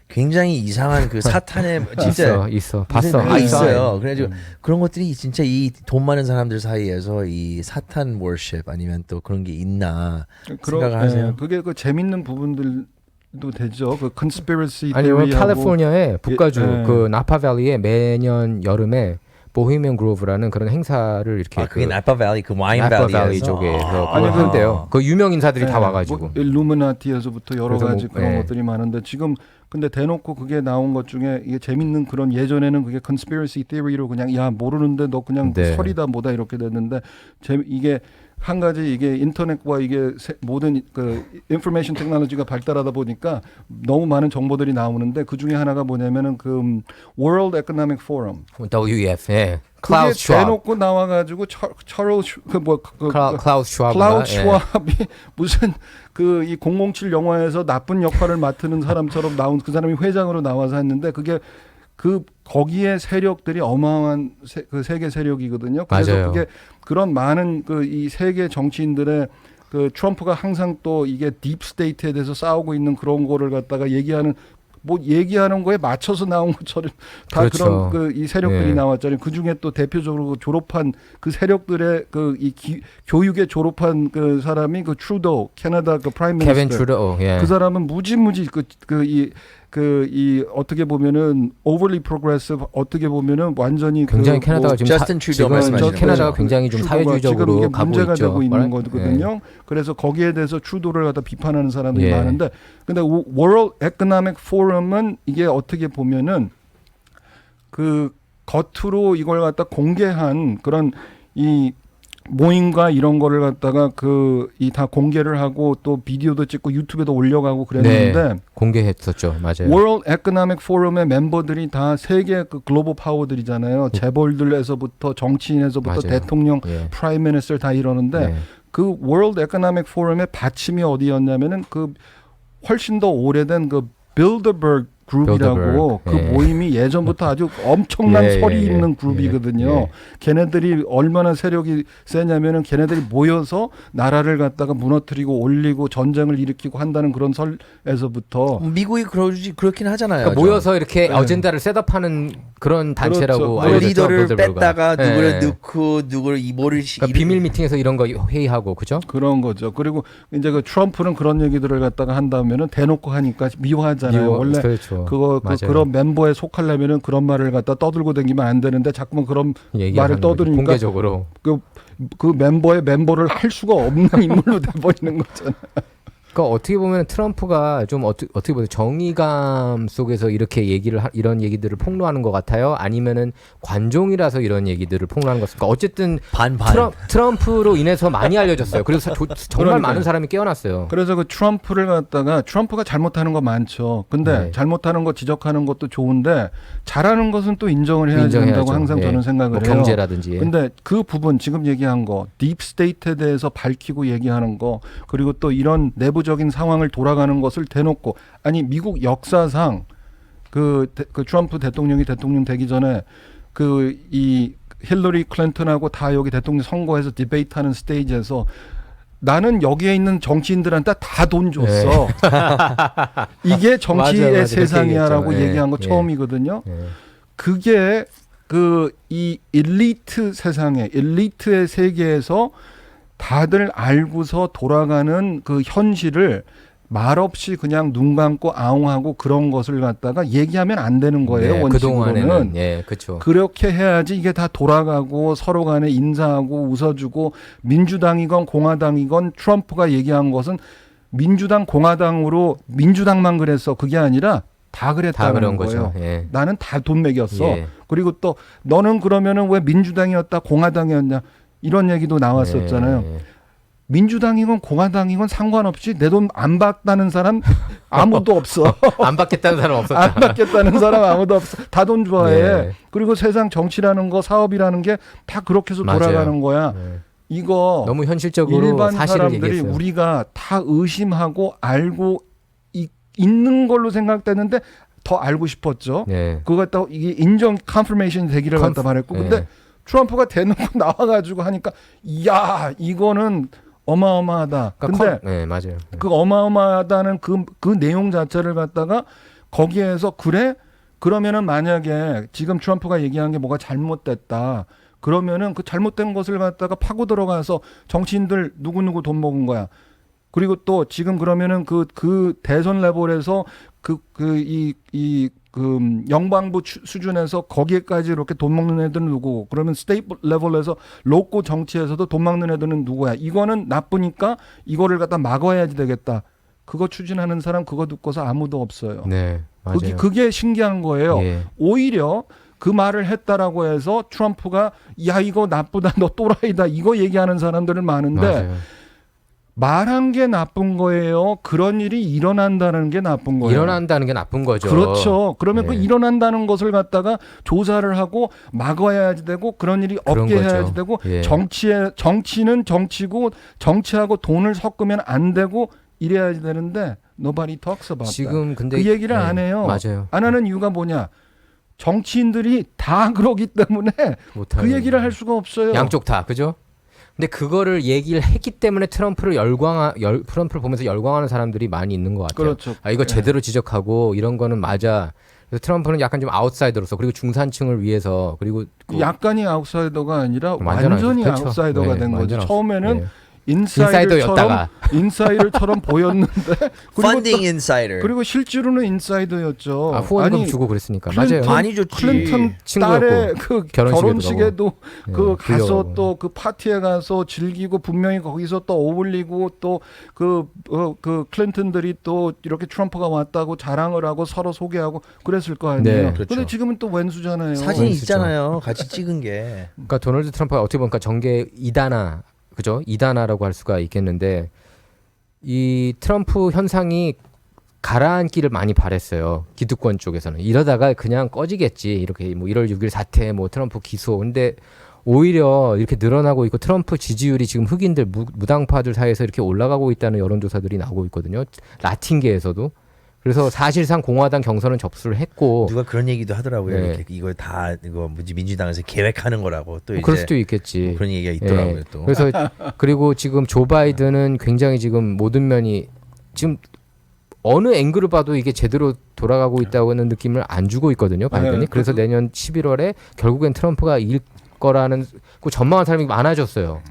굉장히 이상한 그 사탄의 진짜 있어 봤어. 있어요. 그래가지고 그런 것들이 진짜 이 돈 많은 사람들 사이에서 이 사탄 워십 아니면 또 그런 게 있나 생각을 하세요? 그게 그 재밌는 부분들도 되죠. 그 conspiracy 아니 뭐 theory하고 캘리포니아의 북가주 예. 그 나파밸리에 매년 여름에 보헤미안 그로브라는 그런 행사를 이렇게 그게 나파 밸리 그 와인 나파 밸리 밸리에서 쪽에서 아니, 그걸 한대요. 그 유명 인사들이 다 와가지고. 뭐 일루미나티에서부터 여러 그래서 가지 뭐, 그런 예. 것들이 많은데 지금 근데 대놓고 그게 나온 것 중에 이게 재밌는 그런 예전에는 그게 conspiracy theory로 그냥 야 모르는데 너 그냥 네. 설이다 뭐다 이렇게 됐는데 이게 한 가지 이게 인터넷과 이게 모든 그 인포메이션 테크놀로지가 발달하다 보니까 너무 많은 정보들이 나오는데 그 중에 하나가 뭐냐면은 그 World Economic Forum WEF, 예. 그게 클라우스 슈왑. 대놓고 나와가지고 클라우스 클라우스 슈왑. 클라우드 슈왑이 무슨 그 이 007 영화에서 나쁜 역할을 맡는 사람처럼 나온 그 사람이 회장으로 나와서 했는데 그게 그 거기에 세력들이 어마어마한 그 세계 세력이거든요. 그래서 맞아요. 그게 그런 많은 그 이 세계 정치인들의 그 트럼프가 항상 또 이게 딥 스테이트에 대해서 싸우고 있는 그런 거를 갖다가 얘기하는 거에 맞춰서 나온 것처럼 다 그렇죠. 그런 그 이 세력들이 예. 나왔잖아요. 그 중에 또 대표적으로 졸업한 그 세력들의 그 이 교육에 졸업한 그 사람이 그 트루도 캐나다 그 프라임 미니스터. 케빈 트루도. 예. 그 사람은 무지 이 어떻게 보면은 overly progressive 어떻게 보면은 완전히 굉장히 캐나다가 지금 저스틴 트루도 지금 말씀하시는 캐나다가 거죠. 굉장히 좀 트루도가 사회주의적으로 지금 이게 가고 문제가 있죠. 되고 있는 right? 거거든요. 그래서 거기에 대해서 트루도를 갖다 비판하는 사람들이 예. 많은데 근데 World Economic Forum은 이게 어떻게 보면은 그 겉으로 이걸 갖다 공개한 그런 이 모임과 이런 거를 갖다가 이 다 공개를 하고 또 비디오도 찍고 유튜브에도 올려가고 그랬는데 공개했었죠. 맞아요. World Economic Forum의 멤버들이 다 세계 그 글로벌 파워들이잖아요. 재벌들에서부터 정치인에서부터 맞아요. 대통령, 예. 프라임 미니스터 다 이러는데 네. 그 World Economic Forum의 받침이 어디였냐면은 그 훨씬 더 오래된 그 Bilderberg 그룹이라고 Bilderberg, 그 예. 모임이 예전부터 아주 엄청난 예, 설이 예, 있는 예. 그룹이거든요. 예. 걔네들이 얼마나 세력이 세냐면은 걔네들이 모여서 나라를 갖다가 무너뜨리고 올리고 전쟁을 일으키고 한다는 그런 설에서부터 미국이 그렇긴 하잖아요. 그러니까 모여서 이렇게 네. 어젠다를 셋업하는 그런 단체라고 그렇죠. 뭐 알려졌죠. 리더를 빌더버그가. 뺐다가 예. 누구를 넣고 누구를 이모를 그러니까 비밀 미팅에서 이런 거 회의하고 그죠? 그런 거죠. 그리고 이제 그 트럼프는 그런 얘기들을 갖다가 한다면은 대놓고 하니까 미워하잖아요. 원래 그렇죠. 그런 멤버에 속하려면은 그런 말을 갖다 떠들고 다니면 안 되는데 자꾸만 그런 말을 떠들으니까 공개적으로. 그 멤버의 멤버를 할 수가 없는 인물로 돼버리는 거잖아요. 그러니까 어떻게 보면 트럼프가 좀 어떻게 보세요? 정의감 속에서 이렇게 이런 얘기들을 폭로하는 것 같아요? 아니면은 관종이라서 이런 얘기들을 폭로하는 것 같습니까? 어쨌든 반반. 트럼프로 인해서 많이 알려졌어요. 그래서 정말 그러니까요. 많은 사람이 깨어났어요. 그래서 그 트럼프를 갖다가 트럼프가 잘못하는 거 많죠. 근데 네. 잘못하는 거 지적하는 것도 좋은데 잘하는 것은 또 인정을 해야 인정해야죠. 된다고 항상 예. 저는 생각을 뭐 해요. 경제라든지. 예. 근데 그 부분 지금 얘기한 거 딥스테이트에 대해서 밝히고 얘기하는 거 그리고 또 이런 내부적인 상황을 돌아가는 것을 대놓고 아니 미국 역사상 그 트럼프 대통령이 대통령 되기 전에 이 힐러리 클린턴하고 다 여기 대통령 선거에서 디베이트하는 스테이지에서 나는 여기에 있는 정치인들한테 다 돈 줬어. 이게 정치의 맞아, 세상이야라고 그렇게 얘기했죠. 얘기한 거 예. 처음이거든요. 예. 그게 이 엘리트 세상에 엘리트의 세계에서 다들 알고서 돌아가는 그 현실을 말없이 그냥 눈 감고 아웅하고 그런 것을 갖다가 얘기하면 안 되는 거예요. 네, 원칙으로는. 그동안에는 예, 그렇죠. 그렇게 해야지 이게 다 돌아가고 서로 간에 인사하고 웃어주고 민주당이건 공화당이건 트럼프가 얘기한 것은 민주당 공화당으로 민주당만 그랬어. 그게 아니라 다 다 그랬다는 그런 거예요. 거죠. 예. 나는 다 돈 매겼어. 예. 그리고 또 너는 그러면은 왜 민주당이었다 공화당이었냐 이런 얘기도 나왔었잖아요. 예. 민주당이건 공화당이건 상관없이 내 돈 안 받다는 사람 아무도 없어. 안 받겠다는 사람 없었죠. 안 받겠다는 사람 아무도 없어. 다 돈 좋아해. 네. 그리고 세상 정치라는 거 사업이라는 게 다 그렇게 해서 맞아요. 돌아가는 거야. 예. 이거 너무 현실적으로 일반 사실을 사람들이 얘기했어요. 우리가 다 의심하고 알고 있는 걸로 생각되는데 더 알고 싶었죠. 예. 그거 갖다 이게 인정 컨퍼메이션 되기를 갖다 바랬고 근데 예. 트럼프가 대놓고 나와가지고 하니까 야 이거는 어마어마하다. 그러니까 근데 예, 맞아요. 그 어마어마하다는 그 내용 자체를 갖다가 거기에서 그래? 그러면은 만약에 지금 트럼프가 얘기한 게 뭐가 잘못됐다. 그러면은 그 잘못된 것을 갖다가 파고 들어가서 정치인들 누구누구 돈 먹은 거야. 그리고 또 지금 그러면은 그 대선 레벨에서 영방부 수준에서 거기에까지 이렇게 돈 먹는 애들은 누구고 그러면 스테이트 레벨에서 로코 정치에서도 돈 먹는 애들은 누구야. 이거는 나쁘니까 이거를 갖다 막아야지 되겠다. 그거 추진하는 사람 그거 듣고서 아무도 없어요. 네, 맞아요. 그게 신기한 거예요. 예. 오히려 그 말을 했다라고 해서 트럼프가 야 이거 나쁘다 너 또라이다 이거 얘기하는 사람들은 많은데 맞아요. 말한 게 나쁜 거예요. 그런 일이 일어난다는 게 나쁜 거예요. 일어난다는 게 나쁜 거죠. 그렇죠. 그러면 네. 그 일어난다는 것을 갖다가 조사를 하고 막아야지 되고 그런 일이 그런 없게 거죠. 해야지 되고 예. 정치는 정치고 정치하고 돈을 섞으면 안 되고 이래야지 되는데 nobody talks about 지금 근데 그 얘기를 예, 안 해요. 맞아요. 안 하는 이유가 뭐냐? 정치인들이 다 그러기 때문에 그 얘기를 할 수가 없어요. 양쪽 다 그죠? 근데 그거를 얘기를 했기 때문에 트럼프를 보면서 열광하는 사람들이 많이 있는 것 같아요. 그렇죠. 아, 이거 예. 제대로 지적하고 이런 거는 맞아. 그래서 트럼프는 약간 좀 아웃사이더로서 그리고 중산층을 위해서 그리고 약간이 아웃사이더가 아니라 완전 완전히 그렇죠. 아웃사이더가 네, 된 거죠. 완전 처음에는 네. 인사이더였다가. 인사이더처럼 보였는데 Funding insider. 그리고 실제로는 인사이더였죠. 후원금 아니, 주고 그랬으니까. 맞아요. 많이 줬지. 클린턴 친구였고, 딸의 그 결혼식에도 네, 그 가서 불려가고. 또 그 파티에 가서 즐기고 분명히 거기서 또 어울리고 또 그 클린턴들이 또 이렇게 트럼프가 왔다고 자랑을 하고 서로 소개하고 그랬을 거 아니에요. 네. 그렇죠. 근데 지금은 또 왼수잖아요. 사진 왼수죠. 있잖아요. 같이 찍은 게. 그러니까 도널드 트럼프가 어떻게 보니까 정계 2단아, 그죠? 2단아라고 할 수가 있겠는데 이 트럼프 현상이 가라앉기를 많이 바랬어요. 기득권 쪽에서는. 이러다가 그냥 꺼지겠지. 이렇게 뭐 1월 6일 사태, 뭐 트럼프 기소. 근데 오히려 이렇게 늘어나고 있고 트럼프 지지율이 지금 흑인들 무당파들 사이에서 이렇게 올라가고 있다는 여론조사들이 나오고 있거든요. 라틴계에서도. 그래서 사실상 공화당 경선은 접수를 했고 누가 그런 얘기도 하더라고요. 네. 이렇게 이걸 다 이거 뭐지 민주당에서 계획하는 거라고 또 이제 그럴 수도 있겠지. 뭐 그런 얘기가 있더라고요. 예. 또. 그래서 그리고 지금 조 바이든은 굉장히 지금 모든 면이 지금 어느 앵글을 봐도 이게 제대로 돌아가고 있다고 하는 느낌을 안 주고 있거든요. 바이든이. 네, 그래서 내년 11월에 결국엔 트럼프가 이길 거라는 그 전망한 사람이 많아졌어요.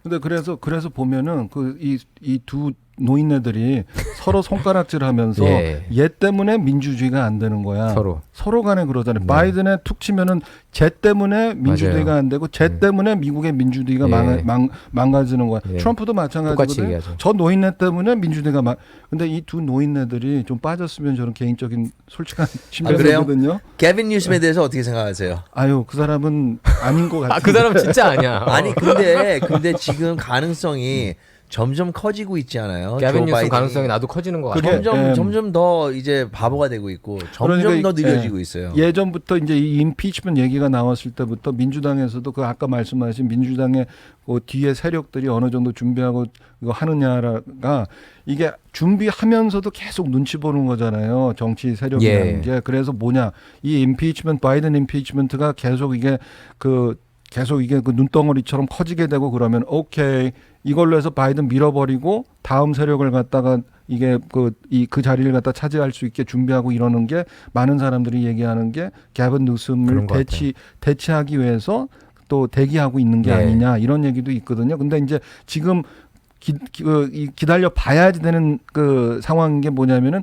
근데 그래서 보면은 그 이 두 노인네들이 서로 손가락질하면서 예. 얘 때문에 민주주의가 안 되는 거야. 서로 간에 그러잖아요. 네. 바이든에 툭 치면은 쟤 때문에 민주주의가 맞아요. 안 되고 쟤 때문에 미국의 민주주의가 예. 망가지는 거야. 예. 트럼프도 똑같이 마찬가지거든요. 얘기하죠. 저 노인네 때문에 민주주의가 근데 이 두 노인네들이 좀 빠졌으면 저는 개인적인 솔직한 그래요? 신뢰거든요. 개빈 뉴스에 대해서 어떻게 생각하세요? 아유 그 사람은 아닌 것 같아요. 아, 그 사람 진짜 아니야. 아니 근데 지금 가능성이 점점 커지고 있지 않아요? 개빈 조 뉴스 바이든이 가능성이 나도 커지는 것 그게- 같아요. 점점 더 이제 바보가 되고 있고 점점 그러니까 더 느려지고 있어요. 예전부터 이제 이 임피치먼트 얘기가 나왔을 때부터 민주당에서도 그 아까 말씀하신 민주당의 그 뒤에 세력들이 어느 정도 준비하고 이거 하느냐가 이게 준비하면서도 계속 눈치 보는 거잖아요. 정치 세력이라는 예. 게. 그래서 뭐냐 이 임피치먼트 바이든 임피치먼트가 계속 이게 그 눈덩어리처럼 커지게 되고 그러면 오케이 이걸로 해서 바이든 밀어버리고 다음 세력을 갖다가 이게 그 자리를 갖다 차지할 수 있게 준비하고 이러는 게 많은 사람들이 얘기하는 게 개빈 뉴섬을 그런 것 대체하기 위해서 또 대기하고 있는 게 네. 아니냐 이런 얘기도 있거든요. 근데 이제 지금 기다려 봐야지 되는 그 상황인 게 뭐냐면은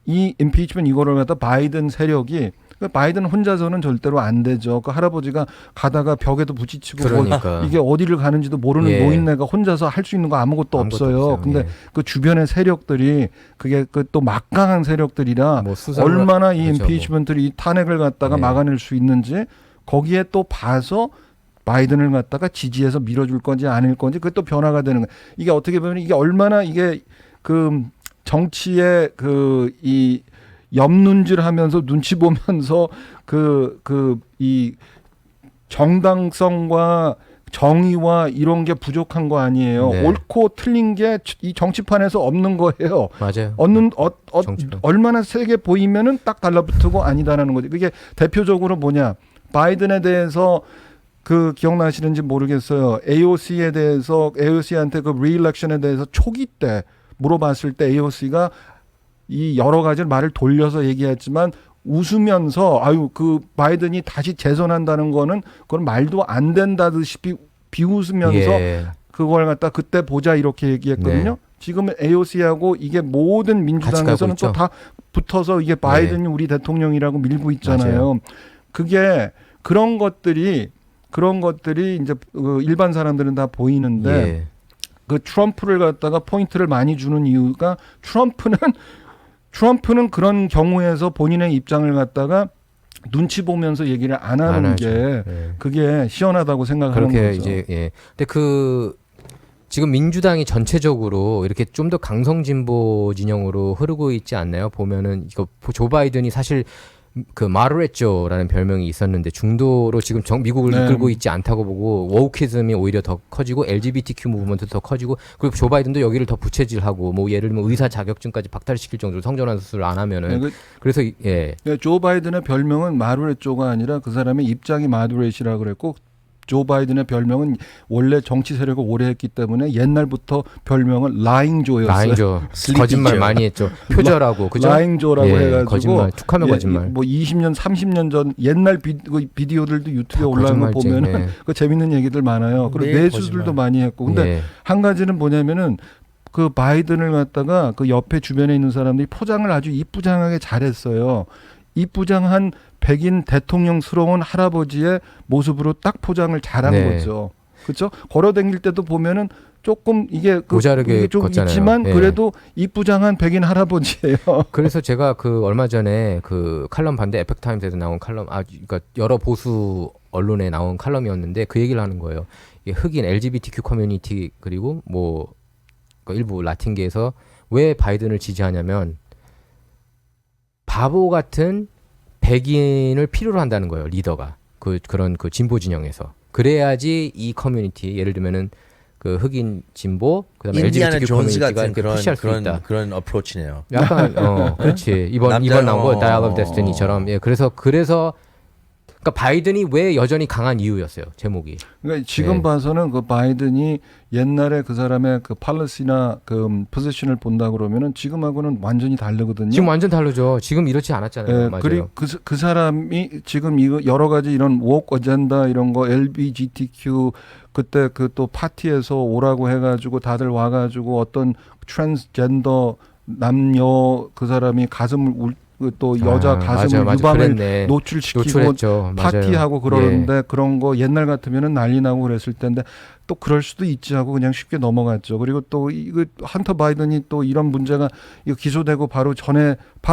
이 임피치먼트 이거를 갖다 바이든 세력이 바이든 혼자서는 절대로 안 되죠. 그 할아버지가 가다가 벽에도 부딪히고 그러니까. 이게 어디를 가는지도 모르는 예. 노인네가 혼자서 할 수 있는 거 아무것도 없어요. 근데 예. 그 주변의 세력들이 그게 그 또 막강한 세력들이라 뭐 수사를 얼마나 이 하죠, 임피치먼트를 이 탄핵을 갖다가 네. 막아낼 수 있는지 거기에 또 봐서 바이든을 갖다가 지지해서 밀어줄 건지 아닐 건지 그게 또 변화가 되는 거예요. 이게 어떻게 보면 이게 얼마나 이게 그 정치의 이 옆눈질하면서 눈치 보면서 이 정당성과 정의와 이런 게 부족한 거 아니에요. 네. 옳고 틀린 게 이 정치판에서 없는 거예요. 맞아요. 정치판. 얼마나 세게 보이면은 딱 달라붙고 아니다라는 거지. 그게 대표적으로 뭐냐? 바이든에 대해서 그 기억나시는지 모르겠어요. AOC한테 그 리일렉션에 대해서 초기 때 물어봤을 때 AOC가 이 여러 가지 말을 돌려서 얘기했지만 웃으면서 그 바이든이 다시 재선한다는 거는 그건 말도 안 된다듯이 비웃으면서 예. 그걸 갖다 그때 보자 이렇게 얘기했거든요. 네. 지금 AOC하고 이게 모든 민주당에서는 같이 가고 또 다 붙어서 이게 바이든이 우리 대통령이라고 밀고 있잖아요. 맞아요. 그게 그런 것들이 이제 일반 사람들은 다 보이는데 예. 그 트럼프를 갖다가 포인트를 많이 주는 이유가 트럼프는 그런 경우에서 본인의 입장을 갖다가 눈치 보면서 얘기를 안 하는 하죠. 게 예. 그게 시원하다고 생각하는 그렇게 거죠. 이제 예. 근데 지금 민주당이 전체적으로 이렇게 좀 더 강성 진보 진영으로 흐르고 있지 않나요? 보면은 이거 조 바이든이 사실 그 마르레조라는 별명이 있었는데 중도로 지금 미국을 네. 이끌고 있지 않다고 보고 워우키즘이 오히려 더 커지고 LGBTQ 무브먼트도 더 커지고 그리고 조 바이든도 여기를 더 부채질하고 뭐 예를 들면 의사 자격증까지 박탈시킬 정도로 성전환 수술을 안 하면은 그래서 예. 조 바이든의 별명은 마루렛조가 아니라 그 사람의 입장이 마루렛이라 그랬고 조 바이든의 별명은 원래 정치 세력을 오래 했기 때문에 옛날부터 별명은 라잉조였어요. 라인조 슬리피 거짓말 조. 많이 했죠. 표절하고 그죠? 라잉조라고 예, 해가지고 거짓말 툭하면 거짓말. 뭐 20년, 30년 전 옛날 비디오들도 유튜브에 다 올라온 거 거짓말쟁이. 보면은 예. 그 재밌는 얘기들 많아요. 그리고 네, 내수들도 거짓말. 많이 했고. 근데 예. 한 가지는 뭐냐면은 그 바이든을 갖다가 그 옆에 주변에 있는 사람들이 포장을 아주 이쁘장하게 잘했어요. 이쁘장한 백인 대통령스러운 할아버지의 모습으로 딱 포장을 잘한 네. 거죠. 그렇죠? 걸어다닐 때도 보면은 조금 이게 모자르게 이게 좀 걷잖아요. 있지만 예. 그래도 이쁘장한 백인 할아버지예요. 그래서 제가 그 얼마 전에 그 칼럼 봤는데 에펙타임스에서 나온 칼럼, 그러니까 여러 보수 언론에 나온 칼럼이었는데 그 얘기를 하는 거예요. 이게 흑인 LGBTQ 커뮤니티 그리고 뭐 그 일부 라틴계에서 왜 바이든을 지지하냐면 바보 같은 백인을 필요로 한다는 거예요. 리더가 그런 그 진보 진영에서 그래야지 이 커뮤니티 예를 들면은 그 흑인 진보 그다음에 인디아나 LGBTQ 존스 커뮤니티가 같은 이렇게 푸시할 수 있다. 그런 어프로치네요. 약간 그렇지 이번 남자- 나온 거 Dial of 어. Destiny처럼 예 그래서 그러니까 바이든이 왜 여전히 강한 이유였어요 제목이. 그러니까 지금 네. 봐서는 그 바이든이 옛날에 그 사람의 그 팔레스티나 그 포지션을 본다 그러면은 지금하고는 완전히 다르거든요. 지금 완전 다르죠. 지금 이렇지 않았잖아요. 예, 맞아요. 그리고 그 사람이 지금 이거 여러 가지 이런 woke 어젠다 이런 거 LGBTQ 그때 그 또 파티에서 오라고 해가지고 다들 와가지고 어떤 트랜스젠더 남녀 그 사람이 가슴을 또 여자 가슴을 맞아, 유방을 그랬네. 노출시키고 노출했죠. 맞아요. 파티하고 그러는데 그런 거 옛날 같으면은 난리 나고 그랬을 텐데 또 그럴 수도 있지 하고 그냥 쉽게 넘어갔죠. 그리고 또 이거 헌터 바이든이 또 이런 문제가 이거 기소되고 바로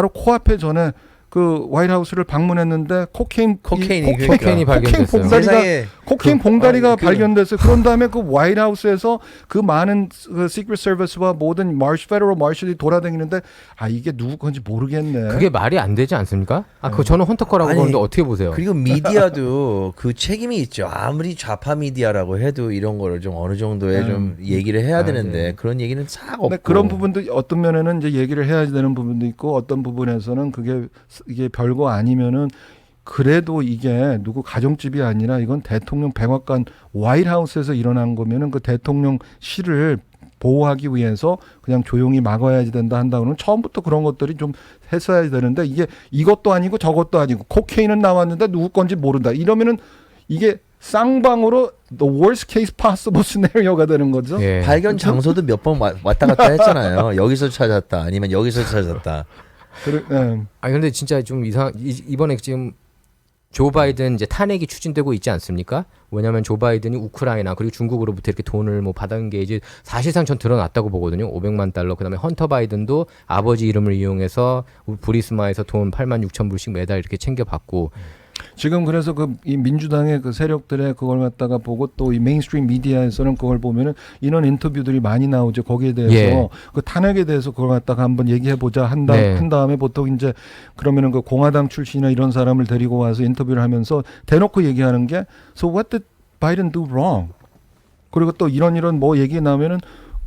코앞에 전에 그 화이트하우스를 방문했는데 코케인이 코케인이 발견됐어요. 세상에 코케인 봉다리가 그- 발견됐어요. 그런 다음에 그 화이트하우스에서 그 많은 그 시크릿 서비스와 모든 페더럴 마셜이 돌아다니는데 이게 누구 건지 모르겠네. 그게 말이 안 되지 않습니까? 그거 저는 헌터 거라고 아니, 보는데 어떻게 보세요? 그리고 미디어도 그 책임이 있죠. 아무리 좌파 미디어라고 해도 이런 거를 좀 어느 정도의 좀 얘기를 해야 되는데 네. 그런 얘기는 싹 근데 없고. 그런 부분도 어떤 면에는 이제 얘기를 해야 되는 부분도 있고 어떤 부분에서는 이게 별거 아니면은 그래도 이게 누구 가정집이 아니라 이건 대통령 백악관 화이트하우스에서 일어난 거면은 그 대통령실을 보호하기 위해서 그냥 조용히 막아야지 된다 한다고는 처음부터 그런 것들이 좀 했어야 되는데 이게 이것도 아니고 저것도 아니고 코케인은 나왔는데 누구 건지 모른다 이러면은 이게 쌍방으로 the worst case possible scenario가 되는 거죠. 예. 발견 장소도 몇 번 왔다 갔다 했잖아요. 여기서 찾았다 아니면 여기서 찾았다. 근데 진짜 좀 이번에 지금 조 바이든 이제 탄핵이 추진되고 있지 않습니까? 왜냐하면 조 바이든이 우크라이나 그리고 중국으로부터 이렇게 돈을 뭐 받은 게 이제 사실상 전 드러났다고 보거든요. 500만 달러. 그다음에 헌터 바이든도 아버지 이름을 이용해서 부리스마에서 돈 8만 6천 불씩 매달 이렇게 챙겨받고. 지금 그래서 이 민주당의 그 세력들의 그걸 갖다가 보고 또 이 메인스트림 미디어에서는 그걸 보면은 이런 인터뷰들이 많이 나오죠. 거기에 대해서 예. 그 탄핵에 대해서 그걸 갖다가 한번 얘기해 보자 한 네. 다음에 보통 이제 그러면은 그 공화당 출신이나 이런 사람을 데리고 와서 인터뷰를 하면서 대놓고 얘기하는 게 So what did Biden do wrong? 그리고 또 이런 뭐 얘기 나오면은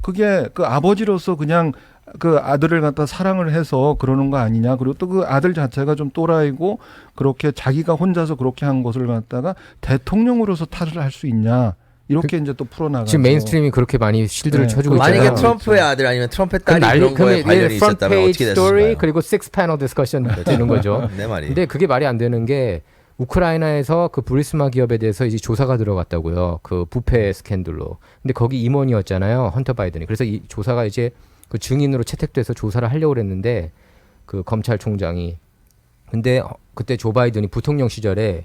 그게 그 아버지로서 그냥 그 아들을 갖다 사랑을 해서 그러는 거 아니냐. 그리고 또 그 아들 자체가 좀 또라이고 그렇게 자기가 혼자서 그렇게 한 것을 갖다가 대통령으로서 탓을 할 수 있냐. 이렇게 이제 또 풀어나가죠. 지금 메인스트림이 그렇게 많이 실드를 네. 쳐주고 있잖아요. 만약에 트럼프의 아들 아니면 트럼프의 그럼 딸이 그런 거에 관련이 프런트 있었다면 페이지 어떻게 스토리 됐을까요? 그리고 6패널 디스커션 되는 거죠. 내 말이. 근데 그게 말이 안 되는 게 우크라이나에서 그 브리스마 기업에 대해서 이제 조사가 들어갔다고요. 그 부패 스캔들로. 근데 거기 임원이었잖아요. 헌터 바이든이. 그래서 이 조사가 이제 그 증인으로 채택돼서 조사를 하려고 그랬는데 그 검찰총장이 근데 그때 조 바이든이 부통령 시절에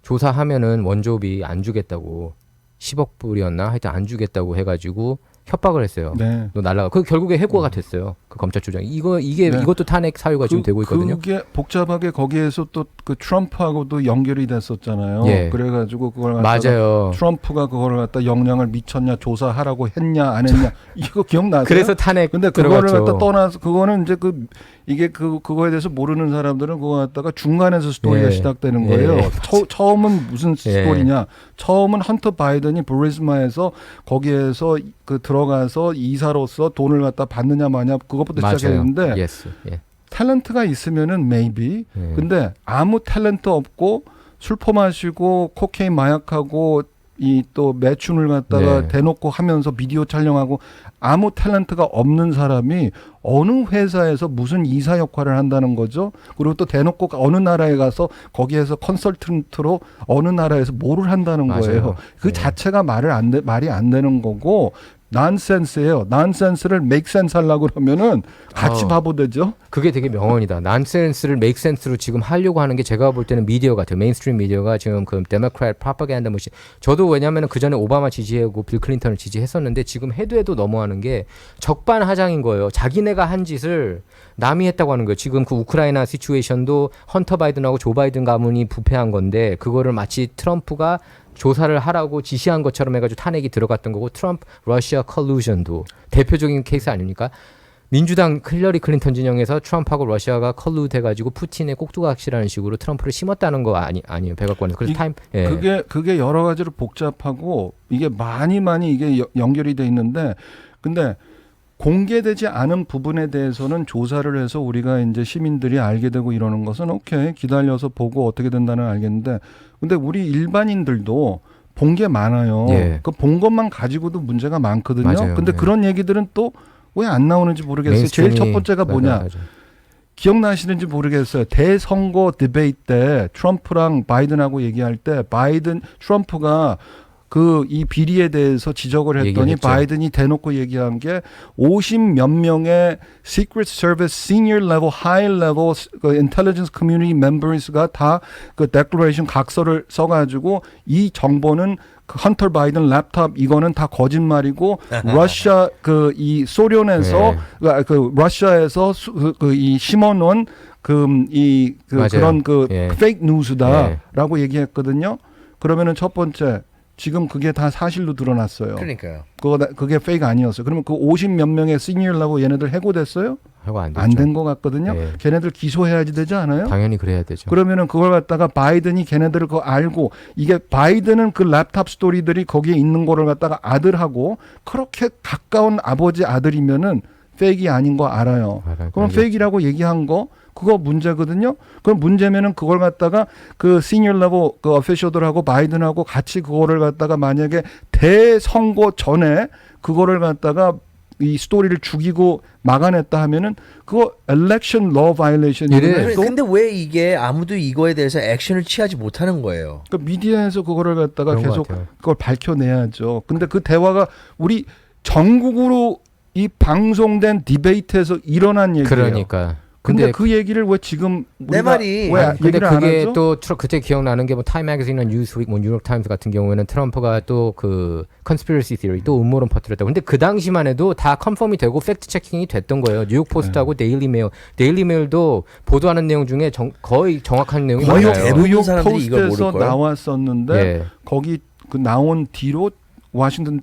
조사하면은 원조비 안 주겠다고 10억 불이었나 하여튼 안 주겠다고 해가지고 협박을 했어요. 네. 너 날라가. 그 결국에 해고가 됐어요. 그 검찰총장이. 네. 이것도 탄핵 사유가 지금 되고 있거든요. 그게 복잡하게 거기에서 또 그 트럼프하고도 연결이 됐었잖아요. 예. 그래가지고 그걸 갖다가 맞아요. 트럼프가 그걸 갖다 영향을 미쳤냐 조사하라고 했냐 안 했냐 이거 기억나세요? 그래서 탄핵 근데 그거를 들어갔죠. 갖다 떠나서 그거는 이제 그거에 대해서 모르는 사람들은 그거 갖다가 중간에서 스토리가 예. 시작되는 예. 거예요. 처음은 무슨 예. 스토리냐? 처음은 헌터 바이든이 브리스마에서 거기에서 그 들어가서 이사로서 돈을 갖다 받느냐 마냐 그것부터 맞아요. 시작했는데 예스. 예. 탤런트가 있으면은 maybe 예. 근데 아무 탤런트 없고 술 퍼마시고 코케인 마약하고 이 또 매춘을 갖다가 네. 대놓고 하면서 비디오 촬영하고 아무 탤런트가 없는 사람이 어느 회사에서 무슨 이사 역할을 한다는 거죠. 그리고 또 대놓고 어느 나라에 가서 거기에서 컨설턴트로 어느 나라에서 뭐를 한다는 맞아요. 거예요. 그 네. 자체가 말이 안 되는 거고 난센스예요. 난센스를 make sense 하려고 그러면은 같이 바보 되죠. 그게 되게 명언이다. 난센스를 메이크 센스로 지금 하려고 하는 게 제가 볼 때는 미디어 같아요. 메인스트림 미디어가 지금 그 데모크래트 프로파간다 무시. 저도 왜냐하면 그 전에 오바마 지지하고 빌 클린턴을 지지했었는데 지금 해도 넘어가는 게 적반하장인 거예요. 자기네가 한 짓을 남이 했다고 하는 거예요. 지금 그 우크라이나 시츄에이션도 헌터 바이든하고 조 바이든 가문이 부패한 건데 그거를 마치 트럼프가 조사를 하라고 지시한 것처럼 해가지고 탄핵이 들어갔던 거고 트럼프 러시아 컬루전도 대표적인 케이스 아닙니까? 민주당 힐러리 클린턴 진영에서 트럼프하고 러시아가 컬루드 해가지고 푸틴의 꼭두각시라는 식으로 트럼프를 심었다는 거 아니에요 백악관에서. 그래서 그게 여러 가지로 복잡하고 이게 많이 이게 연결이 돼 있는데 근데 공개되지 않은 부분에 대해서는 조사를 해서 우리가 이제 시민들이 알게 되고 이러는 것은 오케이 기다려서 보고 어떻게 된다는 알겠는데 근데 우리 일반인들도 본 게 많아요. 예. 그 본 것만 가지고도 문제가 많거든요. 맞아요. 근데 네. 그런 얘기들은 또 왜 안 나오는지 모르겠어요. 제일 첫 번째가 뭐냐? 맞아. 기억나시는지 모르겠어요. 대선거 디베이트 때 트럼프랑 바이든하고 얘기할 때 트럼프가 그 이 비리에 대해서 지적을 했더니 얘기했죠. 바이든이 대놓고 얘기한 게 50몇 명의 Secret Service Senior Level, High Level 그 Intelligence Community Members가 다 그 Declaration 각서를 써가지고 이 정보는 그 헌터 바이든 랩탑 이거는 다 거짓말이고 러시아 그 이 소련에서 그 러시아에서 그 이 심어놓은 그런 그 페이크 뉴스다라고 얘기했거든요. 그러면은 첫 번째 지금 그게 다 사실로 드러났어요. 그러니까요. 그게 페이크 아니었어요. 그러면 그 50 몇 명의 시니어라고 얘네들 해고됐어요? 안 된 것 같거든요. 예. 걔네들 기소해야지 되지 않아요? 당연히 그래야 되죠. 그러면은 그걸 갖다가 바이든이 걔네들을 그거 알고 이게 바이든은 그 랩탑 스토리들이 거기에 있는 거를 갖다가 아들하고 그렇게 가까운 아버지 아들이면은 페이크 아닌 거 알아요. 그럼 페이크라고 얘기한 거 그거 문제거든요. 그럼 문제면은 그걸 갖다가 그 시니어 레벨 그 어피셔들하고 바이든하고 같이 그거를 갖다가 만약에 대선거 전에 그거를 갖다가 이 스토리를 죽이고 막아냈다 하면은 그거 엘렉션 러 바이올레이션이에요. 근데 왜 이게 아무도 이거에 대해서 액션을 취하지 못하는 거예요? 그 미디어에서 그거를 갖다가 계속 그걸 밝혀내야죠. 근데 그 대화가 우리 전국으로 이 방송된 디베이트에서 일어난 얘기예요. 그러니까. 근데 그 얘기를 왜 지금 내 말이 왜 근데 얘기를 안 그게 하죠? 또 그때 기억나는 게 뭐 타임 매거진이나 뉴스윅 뭐 뉴욕 타임스 같은 경우에는 트럼프가 또 그 컨스피러시 티어리 또 음모론 퍼뜨렸다고. 근데 그 당시만 해도 다 컨펌이 되고 팩트 체킹이 됐던 거예요. 뉴욕 포스트하고 데일리 메일도 보도하는 내용 중에 거의 정확한 내용이 거의 많아요. 대부분 뉴욕 사람들이 이걸 포스트에서 모를 거예요. 나왔었는데 예. 거기 그 나온 뒤로 워싱턴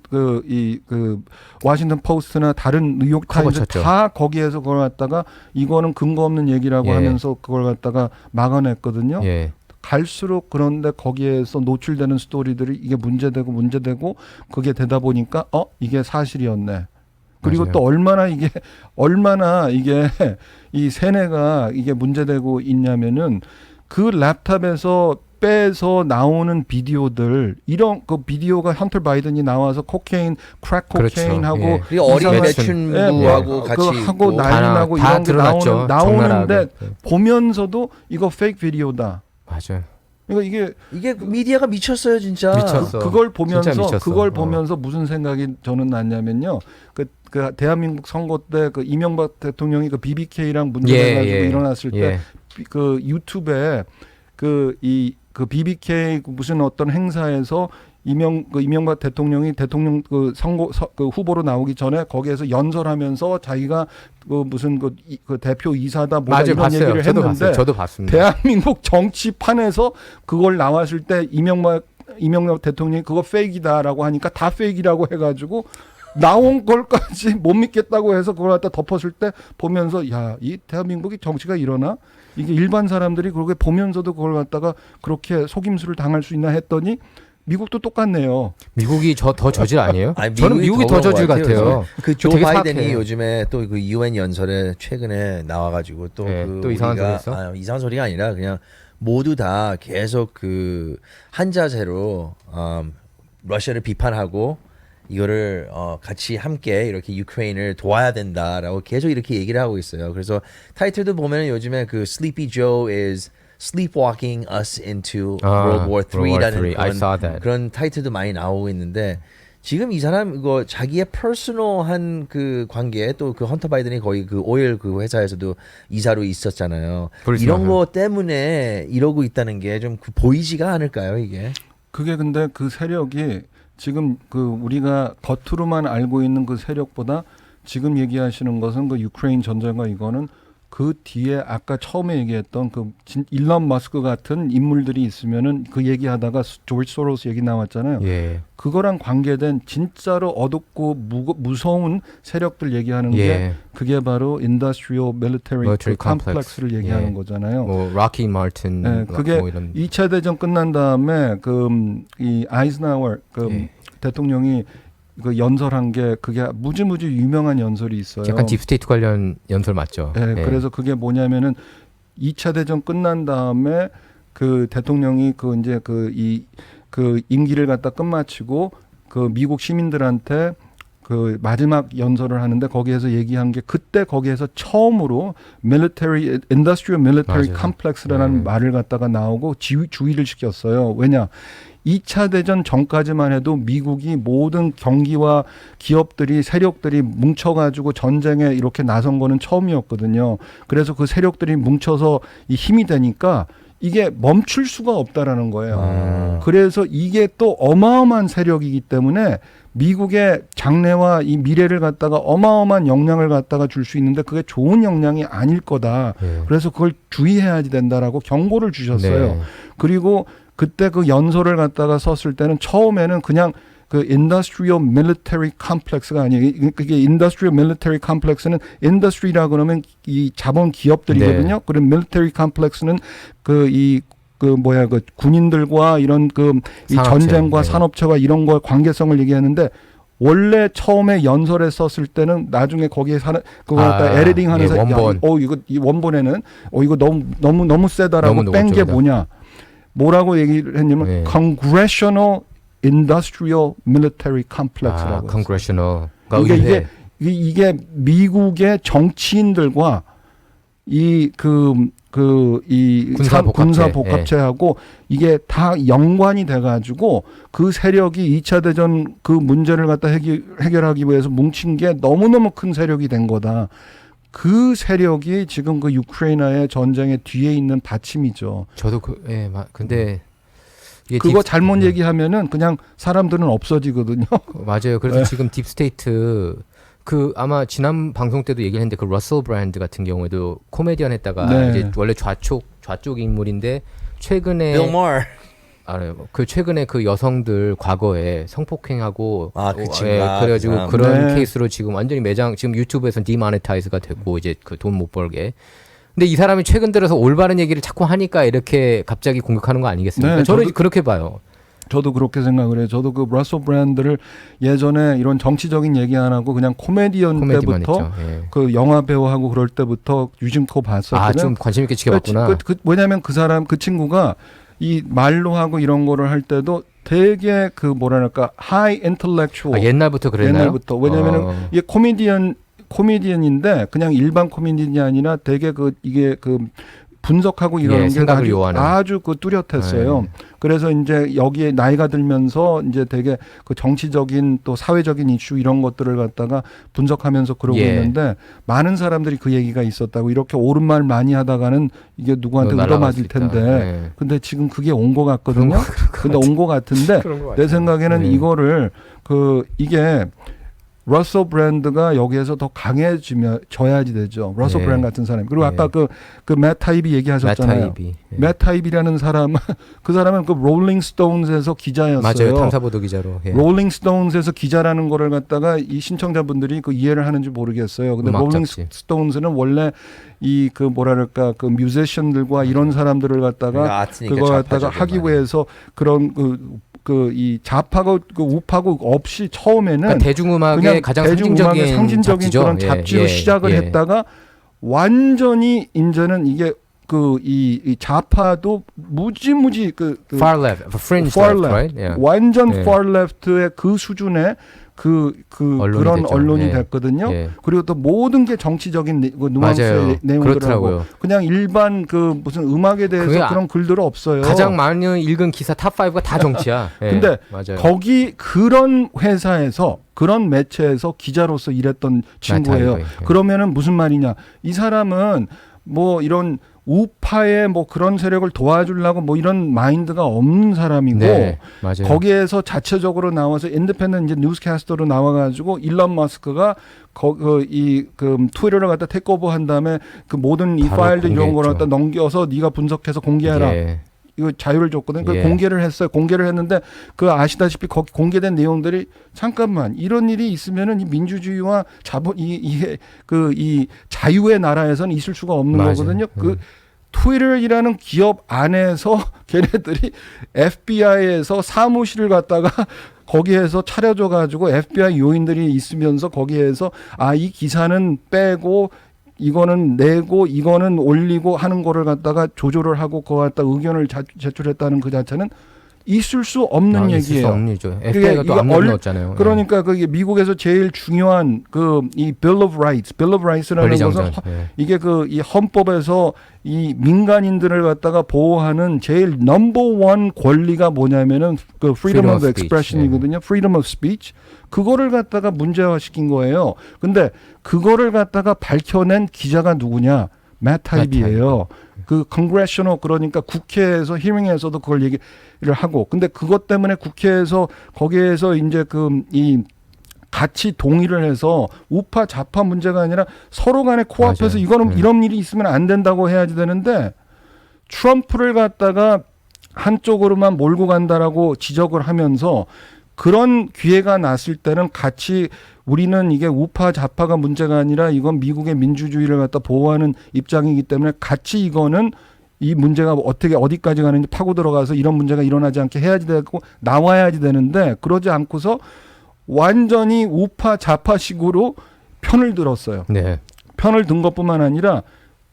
워싱턴 포스트나 다른 뉴욕 타임즈 커버쳤죠. 다 거기에서 그걸 갖다가 이거는 근거 없는 얘기라고 예. 하면서 그걸 갖다가 막아냈거든요. 예. 갈수록 그런데 거기에서 노출되는 스토리들이 이게 문제되고 그게 되다 보니까 이게 사실이었네. 그리고 맞아요. 또 얼마나 이게 이 세뇌가 이게 문제되고 있냐면은 그 랩탑에서 빼서 나오는 비디오들 이런 그 비디오가 헌터 바이든이 나와서 코케인, 크랙 코케인하고 그렇죠. 예. 그리고 어린 이상한- 매춘부하고 같이 그 하고 있고. 난리 나고 다 이런 게 드러났죠. 나오는데 적나라하게. 보면서도 이거 페이크 비디오다. 맞아요. 그러니까 이게 미디어가 미쳤어요, 진짜. 미쳤어. 그걸 진짜 미쳤어. 보면서 무슨 생각이 저는 났냐면요. 그 대한민국 선거 때 그 이명박 대통령이 그 BBK랑 문제돼가지고 일어났을 때 그 유튜브에 그 BBK 무슨 어떤 행사에서 이명박 대통령이 대통령 그 선거 그 후보로 나오기 전에 거기에서 연설하면서 자기가 그 무슨 그 대표 이사다 뭐다 맞아요. 이런 봤어요. 얘기를 저도 했는데 봤어요. 저도 봤습니다. 대한민국 정치판에서 그걸 나왔을 때 이명박 대통령이 그거 페이크다라고 하니까 다 페이크라고 해가지고 나온 걸까지 못 믿겠다고 해서 그걸 갖다 덮었을 때 보면서 야, 이 대한민국이 정치가 이러나? 이게 일반 사람들이 그렇게 보면서도 그걸 갖다가 그렇게 속임수를 당할 수 있나 했더니 미국도 똑같네요. 미국이 더 저질 아니에요? 아니, 저는 미국이 더 저질 같아요. 그 조 되게 바이든이 사악해. 요즘에 또 그 UN 연설에 최근에 나와가지고 또 또 이상한 소리 했어? 이상한 소리가 아니라 그냥 모두 다 계속 그 한자세로 러시아를 비판하고 이거를 같이 함께 이렇게 유크레인을 도와야 된다라고 계속 이렇게 얘기를 하고 있어요. 그래서 타이틀도 보면은 요즘에 그 Sleepy Joe is sleepwalking us into World War III라는 I saw that. 그런 타이틀도 많이 나오고 있는데 지금 이 사람 이거 자기의 퍼스널한 그 관계 또 그 헌터 바이든이 거의 그 오일 그 회사에서도 이사로 있었잖아요. 그렇죠. 이런 거 때문에 이러고 있다는 게 좀 보이지가 않을까요, 이게? 그게 근데 그 세력이 지금 그 우리가 겉으로만 알고 있는 그 세력보다 지금 얘기하시는 것은 그 유크레인 전쟁과 이거는 그 뒤에 아까 처음에 얘기했던 그 일론 머스크 같은 인물들이 있으면은 그 얘기하다가 조지 소로스 얘기 나왔잖아요. 예. 그거랑 관계된 진짜로 어둡고 무서운 세력들 얘기하는 게 예. 그게 바로 인더스트리얼 밀리터리 Military 컴플렉스를 얘기하는 예. 거잖아요. 뭐 로키 마틴 네, 그게 뭐 이런 2차 대전 끝난 다음에 이 아이젠하워 예. 대통령이 그 연설한 게 그게 무지무지 유명한 연설이 있어요. 약간 딥스테이트 관련 연설 맞죠? 네, 예. 그래서 그게 뭐냐면은 2차 대전 끝난 다음에 그 대통령이 그 이제 그 임기를 갖다 끝마치고 그 미국 시민들한테 그 마지막 연설을 하는데 거기에서 얘기한 게 그때 거기에서 처음으로 military industrial military 맞아요. complex라는 말을 갖다가 나오고 주의를 시켰어요. 왜냐? 2차 대전 전까지만 해도 미국이 모든 경기와 기업들이 세력들이 뭉쳐가지고 전쟁에 이렇게 나선 거는 처음이었거든요. 그래서 그 세력들이 뭉쳐서 이 힘이 되니까 이게 멈출 수가 없다라는 거예요. 그래서 이게 또 어마어마한 세력이기 때문에 미국의 장래와 이 미래를 갖다가 어마어마한 영향을 갖다가 줄 수 있는데 그게 좋은 영향이 아닐 거다. 예. 그래서 그걸 주의해야 된다라고 경고를 주셨어요. 네. 그리고 그때 그 연설을 갖다가 썼을 때는 처음에는 그냥 그 industrial military complex가 아니에요. 그게 industrial military complex는 industry라 그러면 이 자본 기업들이거든요. 네. 그럼 military complex는 그 군인들과 이런 이 산업체. 전쟁과 네. 산업체와 이런 거의 관계성을 얘기하는데 원래 처음에 연설에 썼을 때는 나중에 거기에 그거 갖다 에디팅 하면서 예, 원본. 이거 이 원본에는 이거 너무 세다라고 너무 뺀 게 노골적이다. 뭐냐? 뭐라고 얘기를 했냐면 네. Congressional Industrial Military Complex라고 했어요. Congressional. 그러니까 의회. 이게 미국의 정치인들과 이 군사 복합체. 군사 복합체하고 이게 다 연관이 돼가지고 그 세력이 2차 대전 그 문제를 갖다 해결하기 위해서 뭉친 게 너무너무 큰 세력이 된 거다. 그 세력이 지금 그 우크라이나의 전쟁의 뒤에 있는 받침이죠. 저도 근데 이게 그거 잘못 얘기하면은 그냥 사람들은 없어지거든요. 맞아요. 그래서 네. 지금 딥스테이트 그 아마 지난 방송 때도 얘기를 했는데 그 러셀 브랜드 같은 경우에도 코미디언 했다가 네. 이제 원래 좌쪽 인물인데 최근에 Bill Maher. 그 최근에 그 여성들 과거에 성폭행하고 그 친구가 그래가지고 그런 네. 케이스로 지금 완전히 매장 지금 유튜브에서 디마네타이즈가 됐고 이제 그 돈 못 벌게. 근데 이 사람이 최근 들어서 올바른 얘기를 자꾸 하니까 이렇게 갑자기 공격하는 거 아니겠습니까? 네, 저는 저도- 그렇게 봐요. 저도 그렇게 생각을 해요. 저도 그 러셀 브랜드를 예전에 이런 정치적인 얘기 안 하고 그냥 코미디언 코미디만 때부터 했죠. 예. 그 영화 배우하고 그럴 때부터 유심코 봤었거든요. 좀 관심 있게 지켜봤구나. 왜냐하면 그 친구가 이 말로 하고 이런 거를 할 때도 되게 그 뭐랄까 하이 인텔렉추얼 옛날부터 그랬나요? 옛날부터 왜냐면은 이게 코미디언인데 그냥 일반 코미디언이 아니라 되게 이게 분석하고 이러는 게 생각을 요하는. 아주 뚜렷했어요. 네. 그래서 이제 여기에 나이가 들면서 이제 되게 그 정치적인 또 사회적인 이슈 이런 것들을 갖다가 분석하면서 그러고 예. 있는데 많은 사람들이 그 얘기가 있었다고 이렇게 옳은 말 많이 하다가는 이게 누구한테 날아갈 수 얻어맞을 있다. 텐데 네. 근데 지금 그게 온 것 같거든요. 근데 온 것 같은데 그런 것 내 같아요. 생각에는 네. 이거를 이게 러셀 브랜드가 여기에서 더 강해져야지 되죠. 러셀 네. 브랜드 같은 사람. 그리고 네. 아까 맷 타입이 얘기하셨잖아요. 마타이비. 맷 타입이라는 사람은 그 사람은 그 롤링 스톤즈에서 기자였어요. 맞아요. 탐사보도 기자로. 예. 롤링 스톤즈에서 기자라는 거를 갖다가 이 신청자분들이 그 이해를 하는지 모르겠어요. 근데 음악 롤링 잡지. 스톤즈는 원래 이 그 뭐랄까 그 뮤지션들과 이런 사람들을 갖다가 그러니까 아트니까 그거 갖다가 좌파적인 하기 말이에요. 위해서 그런 이 좌파고 우파고 없이 처음에는 그러니까 대중음악의 그냥 가장 대중음악의 상징적인 잡지죠. 그런 잡지로 시작을 했다가 완전히 이제는 이게 이 좌파도 무지무지 far left, fringe far left, left, right? Yeah. 완전 예. far left의 그 수준의 언론이 그런 됐죠. 언론이 예. 됐거든요. 예. 그리고 또 모든 게 정치적인 맞아요. 누앙스의 내용들하고 그렇더라고요. 그냥 일반 무슨 음악에 그게 대해서 그런 글들은 없어요. 가장 많이 읽은 기사 탑 5가 다 정치야. 예. 근데 맞아요. 거기 그런 회사에서 그런 매체에서 기자로서 일했던 친구예요. 마타이거이. 예. 그러면은 무슨 말이냐? 이 사람은 뭐 이런 우파의 뭐 그런 세력을 도와주려고 뭐 이런 마인드가 없는 사람이고 네, 맞아요. 거기에서 자체적으로 나와서 인디펜던트 이제 뉴스캐스터로 나와가지고 일론 머스크가 트위터를 갖다 테이크오버 한 다음에 그 모든 이 바로 파일들 이런 걸 공개했죠. 갖다 넘겨서 네가 분석해서 공개해라. 예. 이거 자유를 줬거든요. 그 예. 공개를 했어요. 공개를 했는데 그 아시다시피 거기 공개된 내용들이 잠깐만 이런 일이 있으면은 이 민주주의와 이 자유의 나라에서는 있을 수가 없는 맞아요. 거거든요. 그 트위터이라는 기업 안에서 걔네들이 FBI에서 사무실을 갖다가 거기에서 차려줘 가지고 FBI 요인들이 있으면서 거기에서 이 기사는 빼고 이거는 내고 이거는 올리고 하는 거를 갖다가 조절을 하고 그거 갖다 의견을 제출했다는 그 자체는 있을 수 없는 있을 수 얘기예요. 없는 일이죠. FBI가 또 압력 넣었잖아요. 그러니까 그게 미국에서 제일 중요한 이 Bill of Rights, Bill of Rights라는 것은 이게 이 헌법에서 이 민간인들을 갖다가 보호하는 제일 넘버1 권리가 뭐냐면은 그 Freedom of Expression이거든요. Freedom of Speech. 그거를 갖다가 문제화시킨 거예요. 근데 그거를 갖다가 밝혀낸 기자가 누구냐? 맷 타입이에요. 그 Congressional 그러니까 국회에서 히어링에서도 그걸 얘기를 하고, 근데 그것 때문에 국회에서 거기에서 이제 이 같이 동의를 해서 우파 좌파 문제가 아니라 서로 간에 코앞에서 맞아요. 이거는 이런 일이 있으면 안 된다고 해야지 되는데 트럼프를 갖다가 한쪽으로만 몰고 간다라고 지적을 하면서 그런 기회가 났을 때는 같이 우리는 이게 우파 좌파가 문제가 아니라 이건 미국의 민주주의를 갖다 보호하는 입장이기 때문에 같이 이거는 이 문제가 어디까지 가는지 파고 들어가서 이런 문제가 일어나지 않게 해야지 되고 나와야지 되는데 그러지 않고서 완전히 우파 좌파식으로 편을 들었어요. 네. 편을 든 것뿐만 아니라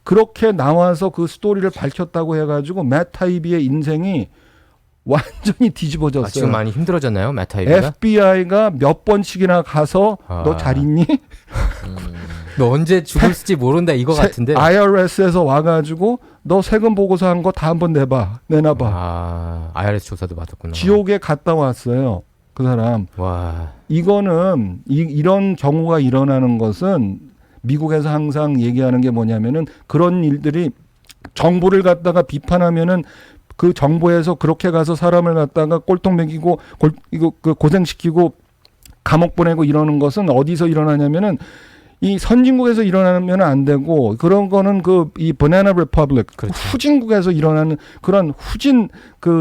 그렇게 나와서 그 스토리를 밝혔다고 해가지고 맷 타이비의 인생이 완전히 뒤집어졌어요. 지금 많이 힘들어졌나요, 맷 타이비가? FBI가 몇 번씩이나 가서 너 잘 있니? 너 언제 죽을지 모른다 이거 같은데. IRS에서 와가지고 너 세금 보고서 한 거 다 한번 내놔봐. IRS 조사도 받았구나. 지옥에 갔다 왔어요. 그 사람. 와. 이거는 이런 경우가 일어나는 것은 미국에서 항상 얘기하는 게 뭐냐면은 그런 일들이 정부를 갖다가 비판하면은 그 정부에서 그렇게 가서 사람을 갖다가 꼴통 먹이고 고생시키고 감옥 보내고 이러는 것은 어디서 일어나냐면은 이 선진국에서 일어나면 안 되고 그런 거는 이 바나나 리퍼블릭 그렇죠. 후진국에서 일어나는 그런 후진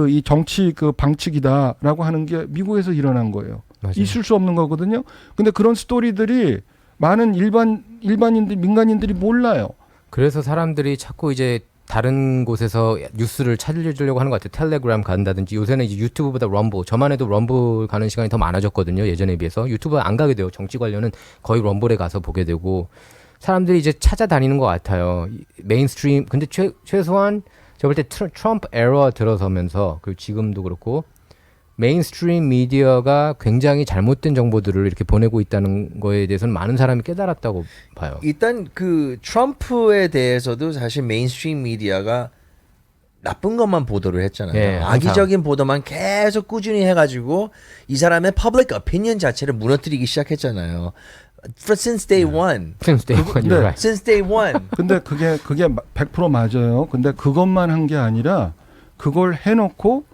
이 정치 방식이다라고 하는 게 미국에서 일어난 거예요. 맞아요. 있을 수 없는 거거든요. 근데 그런 스토리들이 많은 일반인들 민간인들이 몰라요. 그래서 사람들이 자꾸 이제 다른 곳에서 뉴스를 찾으려고 하는 것 같아요. 텔레그램 간다든지 요새는 이제 유튜브보다 럼블, 저만 해도 럼블 가는 시간이 더 많아졌거든요. 예전에 비해서 유튜브 안 가게 돼요. 정치 관련은 거의 럼블에 가서 보게 되고 사람들이 이제 찾아다니는 것 같아요. 메인스트림. 근데 최소한 제가 볼 때 트럼프 에러 들어서면서 그리고 지금도 그렇고 메인스트림 미디어가 굉장히 잘못된 정보들을 이렇게 보내고 있다는 거에 대해서는 많은 사람이 깨달았다고 봐요. 일단 그 트럼프에 대해서도 사실 메인스트림 미디어가 나쁜 것만 보도를 했잖아요. 예, 악의적인 보도만 계속 꾸준히 해가지고 이 사람의 public opinion 자체를 무너뜨리기 시작했잖아요. Since day one. Since day one, you're right. Since day one. 근데 그게 100% 맞아요. 근데 그것만 한 게 아니라 그걸 해놓고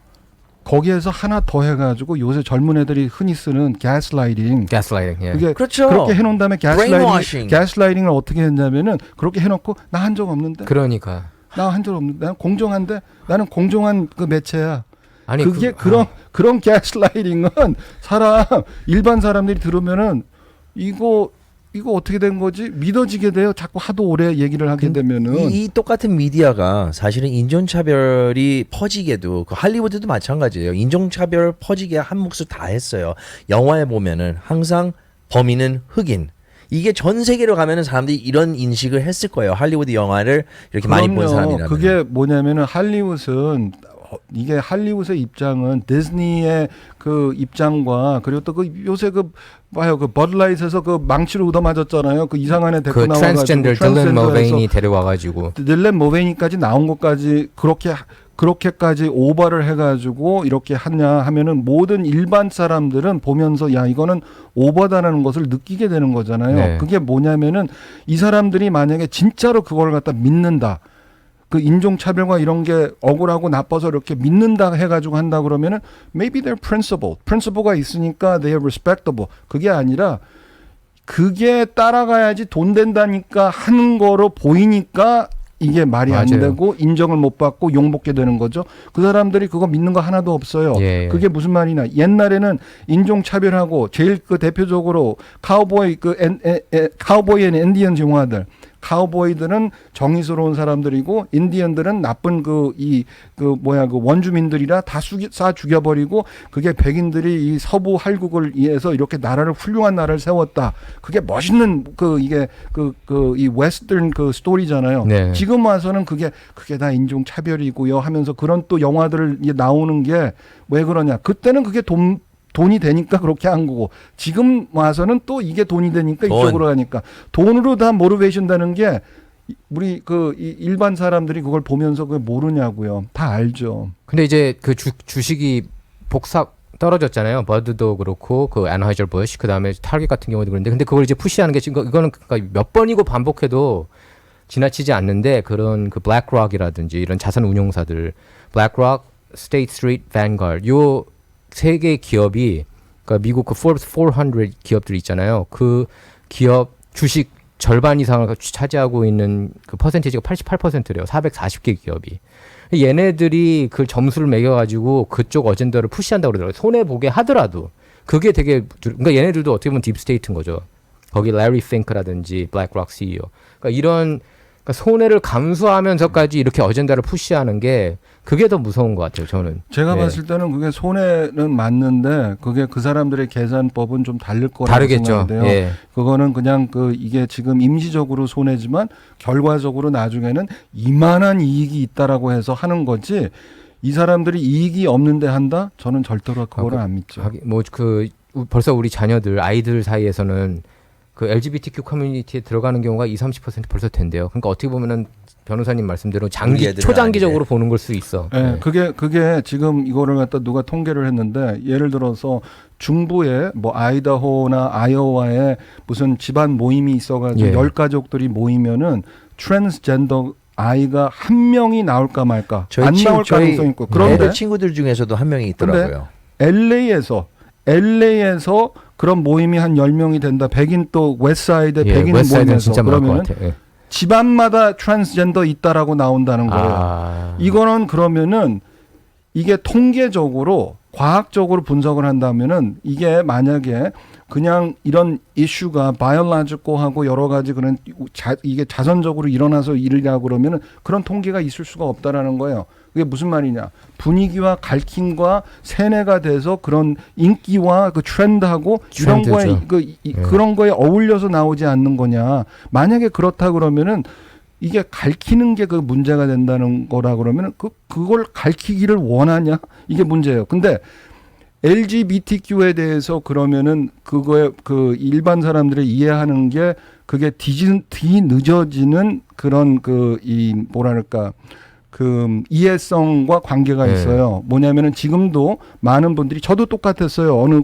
거기에서 하나 더 해가지고 요새 젊은 애들이 흔히 쓰는 가스라이팅. Gaslighting. 예. 그게 그렇죠. 그렇게 해놓은 다음에 Brainwashing. 가스라이팅을 어떻게 했냐면은 그렇게 해놓고 나 한 적 없는데. 그러니까. 나 한 적 없는데. 나는 공정한데. 나는 공정한 그 매체야. 아니 그게 그런 가스라이팅은 일반 사람들이 들으면은 이거 어떻게 된 거지? 믿어지게 돼요. 자꾸 하도 오래 얘기를 하게 되면은. 이 똑같은 미디어가 사실은 인종차별이 퍼지게도 그 할리우드도 마찬가지예요. 인종차별 퍼지게 한 몫을 다 했어요. 영화에 보면은 항상 범인은 흑인. 이게 전 세계로 가면은 사람들이 이런 인식을 했을 거예요. 할리우드 영화를 이렇게 많이 본 사람이라면. 그게 뭐냐면은 할리우드는 이게 할리우드의 입장은 디즈니의 그 입장과 그리고 또 그 요새 그 봐요 그 버드라이트에서 그 망치로 얻어맞았잖아요. 그 이상한 애 데리고 그 나와가지고 트랜스젠더 딜런 머베인이 데려와가지고 딜런 머베인까지 나온 것까지 그렇게까지 오버를 해가지고 이렇게 하냐 하면은 모든 일반 사람들은 보면서 야 이거는 오버다라는 것을 느끼게 되는 거잖아요. 네. 그게 뭐냐면은 이 사람들이 만약에 진짜로 그걸 갖다 믿는다. 그 인종차별과 이런 게 억울하고 나빠서 이렇게 믿는다 해가지고 한다 그러면은 maybe they're principle가 있으니까 they're respectable. 그게 아니라 그게 따라가야지 돈 된다니까 하는 거로 보이니까 이게 말이 안 맞아요. 되고 인정을 못 받고 욕먹게 되는 거죠. 그 사람들이 그거 믿는 거 하나도 없어요. 예. 그게 무슨 말이냐. 옛날에는 인종차별하고 제일 그 대표적으로 카우보이 카우보이 앤 인디언 영화들. 카우보이들은 정의스러운 사람들이고 인디언들은 나쁜 그 원주민들이라 다 쏴 죽여버리고 그게 백인들이 이 서부 할국을 위해서 이렇게 나라를 훌륭한 나라를 세웠다. 그게 멋있는 이 웨스턴 그 스토리잖아요. 네. 지금 와서는 그게 다 인종 차별이고요 하면서 그런 또 영화들을 나오는 게 왜 그러냐. 그때는 그게 돈이 되니까 그렇게 한 거고 지금 와서는 또 이게 돈이 되니까 이쪽으로 가니까 돈으로 다 모티베이션 되는 게 우리 이 일반 사람들이 그걸 보면서 그걸 모르냐고요. 다 알죠. 근데 이제 그 주식이 복사 떨어졌잖아요. 버드도 그렇고 그 애너하이저 부시 그다음에 타겟 같은 경우도 그런데 근데 그걸 이제 푸시하는 게 지금 이거는 그러니까 몇 번이고 반복해도 지나치지 않는데 그런 그 블랙록이라든지 이런 자산 운용사들 블랙록, 스테이트 스트리트, 밴가드 요 세 개의 기업이 그러니까 미국 그 Forbes 400 기업들 있잖아요. 그 기업 주식 절반 이상을 차지하고 있는 그 퍼센티지가 88%래요. 440개 기업이. 얘네들이 그 점수를 매겨가지고 그쪽 어젠다를 푸시한다고 그러더라고요. 손해 보게 하더라도 그게 되게 그러니까 얘네들도 어떻게 보면 딥스테이트인 거죠. 거기 레리 핑크라든지 블랙록 CEO. 그러니까 이런 그러니까 손해를 감수하면서까지 이렇게 어젠다를 푸시하는 게 그게 더 무서운 것 같아요. 저는. 제가 네. 봤을 때는 그게 손해는 맞는데 그게 그 사람들의 계산법은 좀 다를 거라고 다르겠죠. 생각하는데요. 예. 그거는 그냥 이게 지금 임시적으로 손해지만 결과적으로 나중에는 이만한 이익이 있다라고 해서 하는 거지. 이 사람들이 이익이 없는데 한다? 저는 절대로 그거를 안 믿죠. 벌써 우리 자녀들 아이들 사이에서는 그 LGBTQ 커뮤니티에 들어가는 경우가 20-30% 벌써 된대요. 그러니까 어떻게 보면은 변호사님 말씀대로 초장기적으로 보는 걸 수 있어. 네, 그게 지금 이거를 갖다 누가 통계를 했는데 예를 들어서 중부에 뭐 아이다호나 아이오와에 무슨 집안 모임이 있어가지고 예. 10가족들이 모이면은 트랜스젠더 아이가 한 명이 나올까 말까 안 나올 가능성이 있고 그런데 친구들 중에서도 한 명이 있더라고요. LA에서 그런 모임이 한 10명이 된다. 백인 또 웨스트사이드 백인 모임에서 그러면은 집안마다 트랜스젠더 있다라고 나온다는 거예요. 이거는 그러면은 이게 통계적으로 과학적으로 분석을 한다면은 이게 만약에 그냥 이런 이슈가 바이올로지컬하고 여러 가지 그런 이게 자선적으로 일어나서 일이라고 그러면은 그런 통계가 있을 수가 없다라는 거예요. 그게 무슨 말이냐? 분위기와 갈킴과 세뇌가 돼서 그런 인기와 그 트렌드하고 이런 거에 그런 거에 어울려서 나오지 않는 거냐? 만약에 그렇다 그러면은 이게 갈키는 게 그 문제가 된다는 거라 그러면은 그걸 갈키기를 원하냐? 이게 문제예요. 근데 LGBTQ에 대해서 그러면은 그거에 그 일반 사람들이 이해하는 게 그게 뒤늦어지는 그런 뭐랄까 이해성과 관계가 있어요. 뭐냐면은 지금도 많은 분들이 저도 똑같았어요. 어느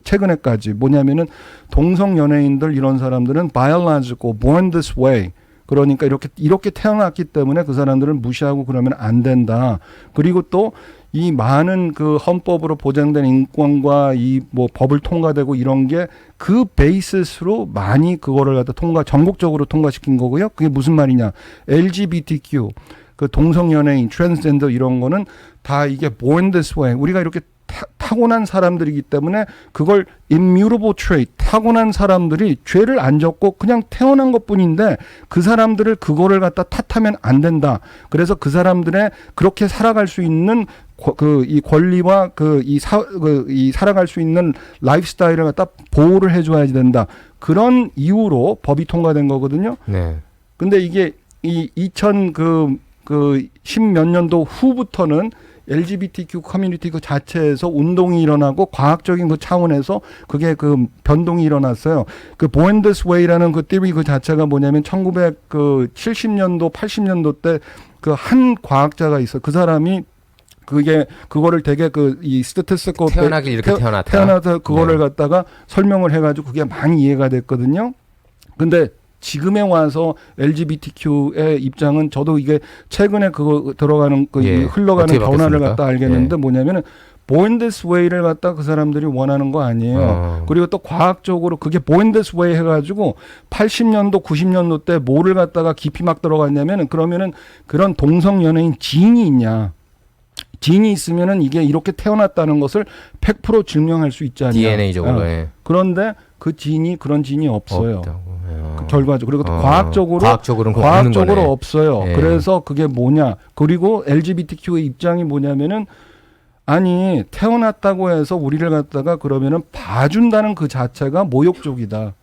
최근에까지 뭐냐면은 동성 연예인들 이런 사람들은 biological, born this way. 그러니까 이렇게 태어났기 때문에 그 사람들은 무시하고 그러면 안 된다. 그리고 또 이 많은 그 헌법으로 보장된 인권과 이 뭐 법을 통과되고 이런 게 그 베이스로 많이 그거를 갖다 전국적으로 통과시킨 거고요. 그게 무슨 말이냐? LGBTQ 그 동성 연예인, 트랜스젠더 이런 거는 다 이게 born this way. 우리가 이렇게 타고난 사람들이기 때문에 그걸 immutable trait, 타고난 사람들이 죄를 안 졌고 그냥 태어난 것뿐인데 그 사람들을 그거를 갖다 탓하면 안 된다. 그래서 그 사람들의 그렇게 살아갈 수 있는 이 권리와 이 살아갈 수 있는 라이프스타일을 갖다 보호를 해줘야 된다. 그런 이유로 법이 통과된 거거든요. 네. 근데 이게 이 10몇 년도 후부터는 LGBTQ 커뮤니티 그 자체에서 운동이 일어나고 과학적인 그 차원에서 그게 그 변동이 일어났어요. 그 보엔더스 웨이라는 그 theory 그 자체가 뭐냐면 1970년도 80년도 때 그 한 과학자가 있어. 그 사람이 그거를 되게 이 스태티스티컬 태어나길 이렇게 태어났다. 태어나서 그거를 네. 갖다가 설명을 해가지고 그게 많이 이해가 됐거든요. 근데 지금에 와서 LGBTQ의 입장은 저도 이게 최근에 그거 들어가는 예. 흘러가는 어떻게 변화를 바뀌었습니까? 갖다 알겠는데 예. 뭐냐면은 보엔데스 웨이를 갖다 그 사람들이 원하는 거 아니에요. 그리고 또 과학적으로 그게 보엔데스 웨이 해가지고 80년도 90년도 때 뭐를 갖다가 깊이 막 들어갔냐면은 그러면은 그런 동성 연예인 지인이 있냐. 지인이 있으면은 이게 이렇게 태어났다는 것을 100% 증명할 수 있지 않냐. DNA적으로. 예. 그런데 그 지인이 그런 지인이 없어요. 없다고. 예. 그 결과적으로 그리고 또 과학적으로는 과학적으로 없어요. 예. 그래서 그게 뭐냐? 그리고 LGBTQ의 입장이 뭐냐면은 아니 태어났다고 해서 우리를 갖다가 그러면은 봐준다는 그 자체가 모욕적이다.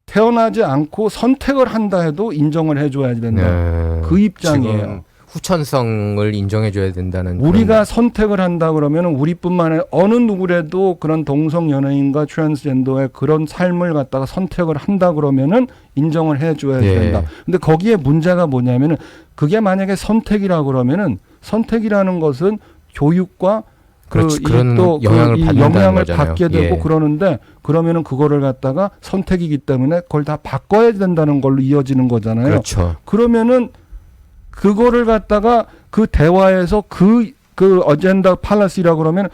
태어나지 않고 선택을 한다 해도 인정을 해줘야 된다. 네. 그 입장이에요. 지금 후천성을 인정해줘야 된다는. 우리가 선택을 한다 그러면 우리뿐만 아니라 어느 누구라도 그런 동성 연예인과 트랜스젠더의 그런 삶을 갖다가 선택을 한다 그러면은 인정을 해줘야 예. 된다. 근데 거기에 문제가 뭐냐면은 그게 만약에 선택이라 그러면은 선택이라는 것은 교육과 그렇지, 그런 영향을 받는다는 영향을 거잖아요. 받게 되고 예. 그러는데 그러면은 그거를 갖다가 선택이기 때문에 그걸 다 바꿔야 된다는 걸로 이어지는 거잖아요. 그렇죠. 그러면은 그거를 갖다가 그 대화에서 그 어젠다 팔라시라고 그러면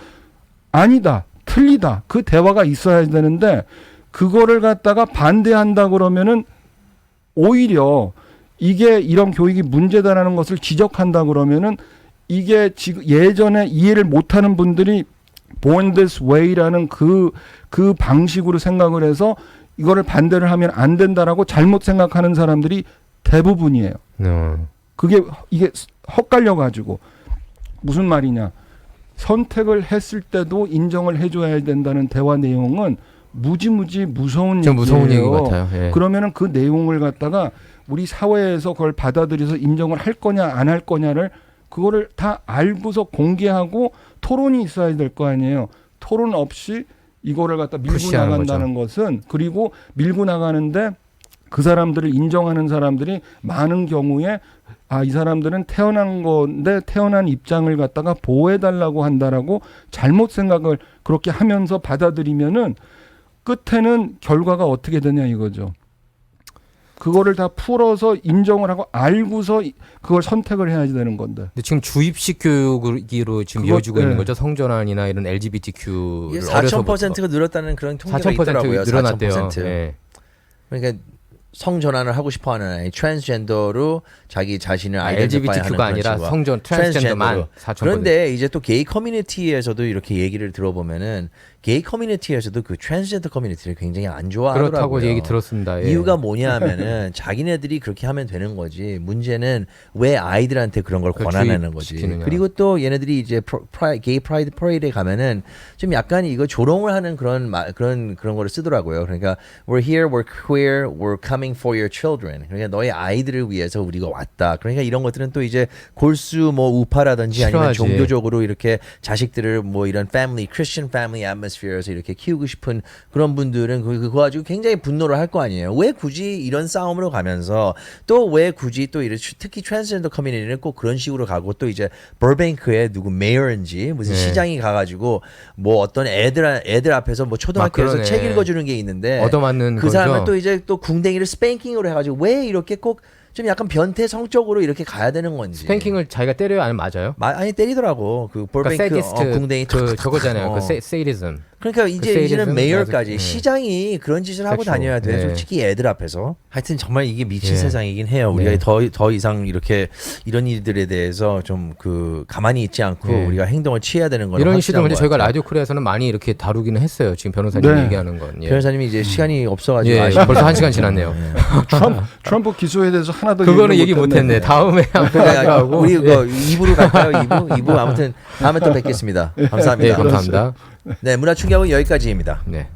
아니다, 틀리다. 그 대화가 있어야 되는데 그거를 갖다가 반대한다 그러면은 오히려 이게 이런 교육이 문제다라는 것을 지적한다 그러면은 이게 지금 예전에 이해를 못하는 분들이 born this way라는 그 방식으로 생각을 해서 이거를 반대를 하면 안 된다라고 잘못 생각하는 사람들이 대부분이에요. 이게 헛갈려 가지고 무슨 말이냐? 선택을 했을 때도 인정을 해줘야 된다는 대화 내용은 무지무지 무서운 좀 무서운 얘기 얘기예요. 같아요. 예. 그러면은 그 내용을 갖다가 우리 사회에서 그걸 받아들여서 인정을 할 거냐 안 할 거냐를 그거를 다 알고서 공개하고 토론이 있어야 될 거 아니에요. 토론 없이 이거를 갖다 밀고 푸시하는 나간다는 것은 그리고 밀고 나가는데 그 사람들을 인정하는 사람들이 많은 경우에 이 사람들은 태어난 건데 태어난 입장을 갖다가 보호해달라고 한다라고 잘못 생각을 그렇게 하면서 받아들이면은 끝에는 결과가 어떻게 되냐 이거죠. 그거를 다 풀어서 인정을 하고 알고서 그걸 선택을 해야지 되는 건데. 근데 지금 주입식 교육으로 지금 이어지고 있는 거죠. 성전환이나 이런 LGBTQ를 4,000%가 늘었다는 그런 통계가 있더라고요. 늘어났대요. 4,000%. 예. 그러니까 성전환을 하고 싶어하는 아이 트랜스젠더로 자기 자신을 아이덴티파이하는 LGBTQ가 아니라 친구가 성전 트랜스젠더만 4,000%. 그런데 이제 또 게이 커뮤니티에서도 이렇게 얘기를 들어보면은 게이 커뮤니티에서도 그 트랜스젠더 커뮤니티를 굉장히 안 좋아하더라고요. 그렇다고 얘기 들었습니다. 예. 이유가 뭐냐면은 자기네들이 그렇게 하면 되는 거지. 문제는 왜 아이들한테 그런 걸 권하는 거지. 주입시키느냐. 그리고 또 얘네들이 이제 게이 프라이드 퍼레이드에 가면은 좀 약간 이거 조롱을 하는 그런 거를 쓰더라고요. 그러니까 we're here, we're queer, we're coming for your children. 그러니까 너의 아이들을 위해서 우리가 왔다. 그러니까 이런 것들은 또 이제 골수 뭐 우파라든지 아니면 싫어하지. 종교적으로 이렇게 자식들을 뭐 이런 family, Christian family atmosphere에서 이렇게 키우고 싶은 그런 분들은 그거 가지고 굉장히 분노를 할 거 아니에요. 왜 굳이 이런 싸움으로 가면서 또 왜 굳이 또 이런 특히 트랜스젠더 커뮤니티는 꼭 그런 식으로 가고 또 이제 버뱅크에 누구 메이어인지 무슨 네. 시장이 가가지고 뭐 어떤 애들 앞에서 뭐 초등학교에서 그러네. 책 읽어주는 게 있는데 얻어맞는 그 거죠. 사람은 또 이제 또 궁뎅이를 스팽킹으로 해가지고 왜 이렇게 꼭 좀 약간 변태 성적으로 이렇게 가야 되는 건지. 스팽킹을 자기가 때려야 아니면 맞아요? 아니 때리더라고. 그 그러니까 볼뱅크 세디스트 궁뎅이 그 저거잖아요. 그 세이리즘. 그러니까 이제는 세일에서는 메이어까지 아직, 시장이 그런 짓을 하고 그렇죠. 다녀야 돼. 네. 솔직히 애들 앞에서. 하여튼 정말 이게 미친 예. 세상이긴 해요. 우리가 네. 더 이상 이렇게 이런 일들에 대해서 좀 그 가만히 있지 않고 네. 우리가 행동을 취해야 되는 거는 이런 확실한 이슈도 근데 것 저희가 같아요. 라디오 코리아에서는 많이 이렇게 다루기는 했어요. 지금 변호사님 네. 얘기하는 건. 예. 변호사님이 이제 시간이 없어가지고 예, 아쉽네요. 벌써 1시간 지났네요. 트럼프 기소에 대해서 하나도 그거는 얘기 못했네. 다음에 한번 하고. 우리 그 2부로 갈까요? 2부 아무튼 다음에 또 뵙겠습니다. 감사합니다. 예, 감사합니다. 네, 문화 충격은 여기까지입니다. 네.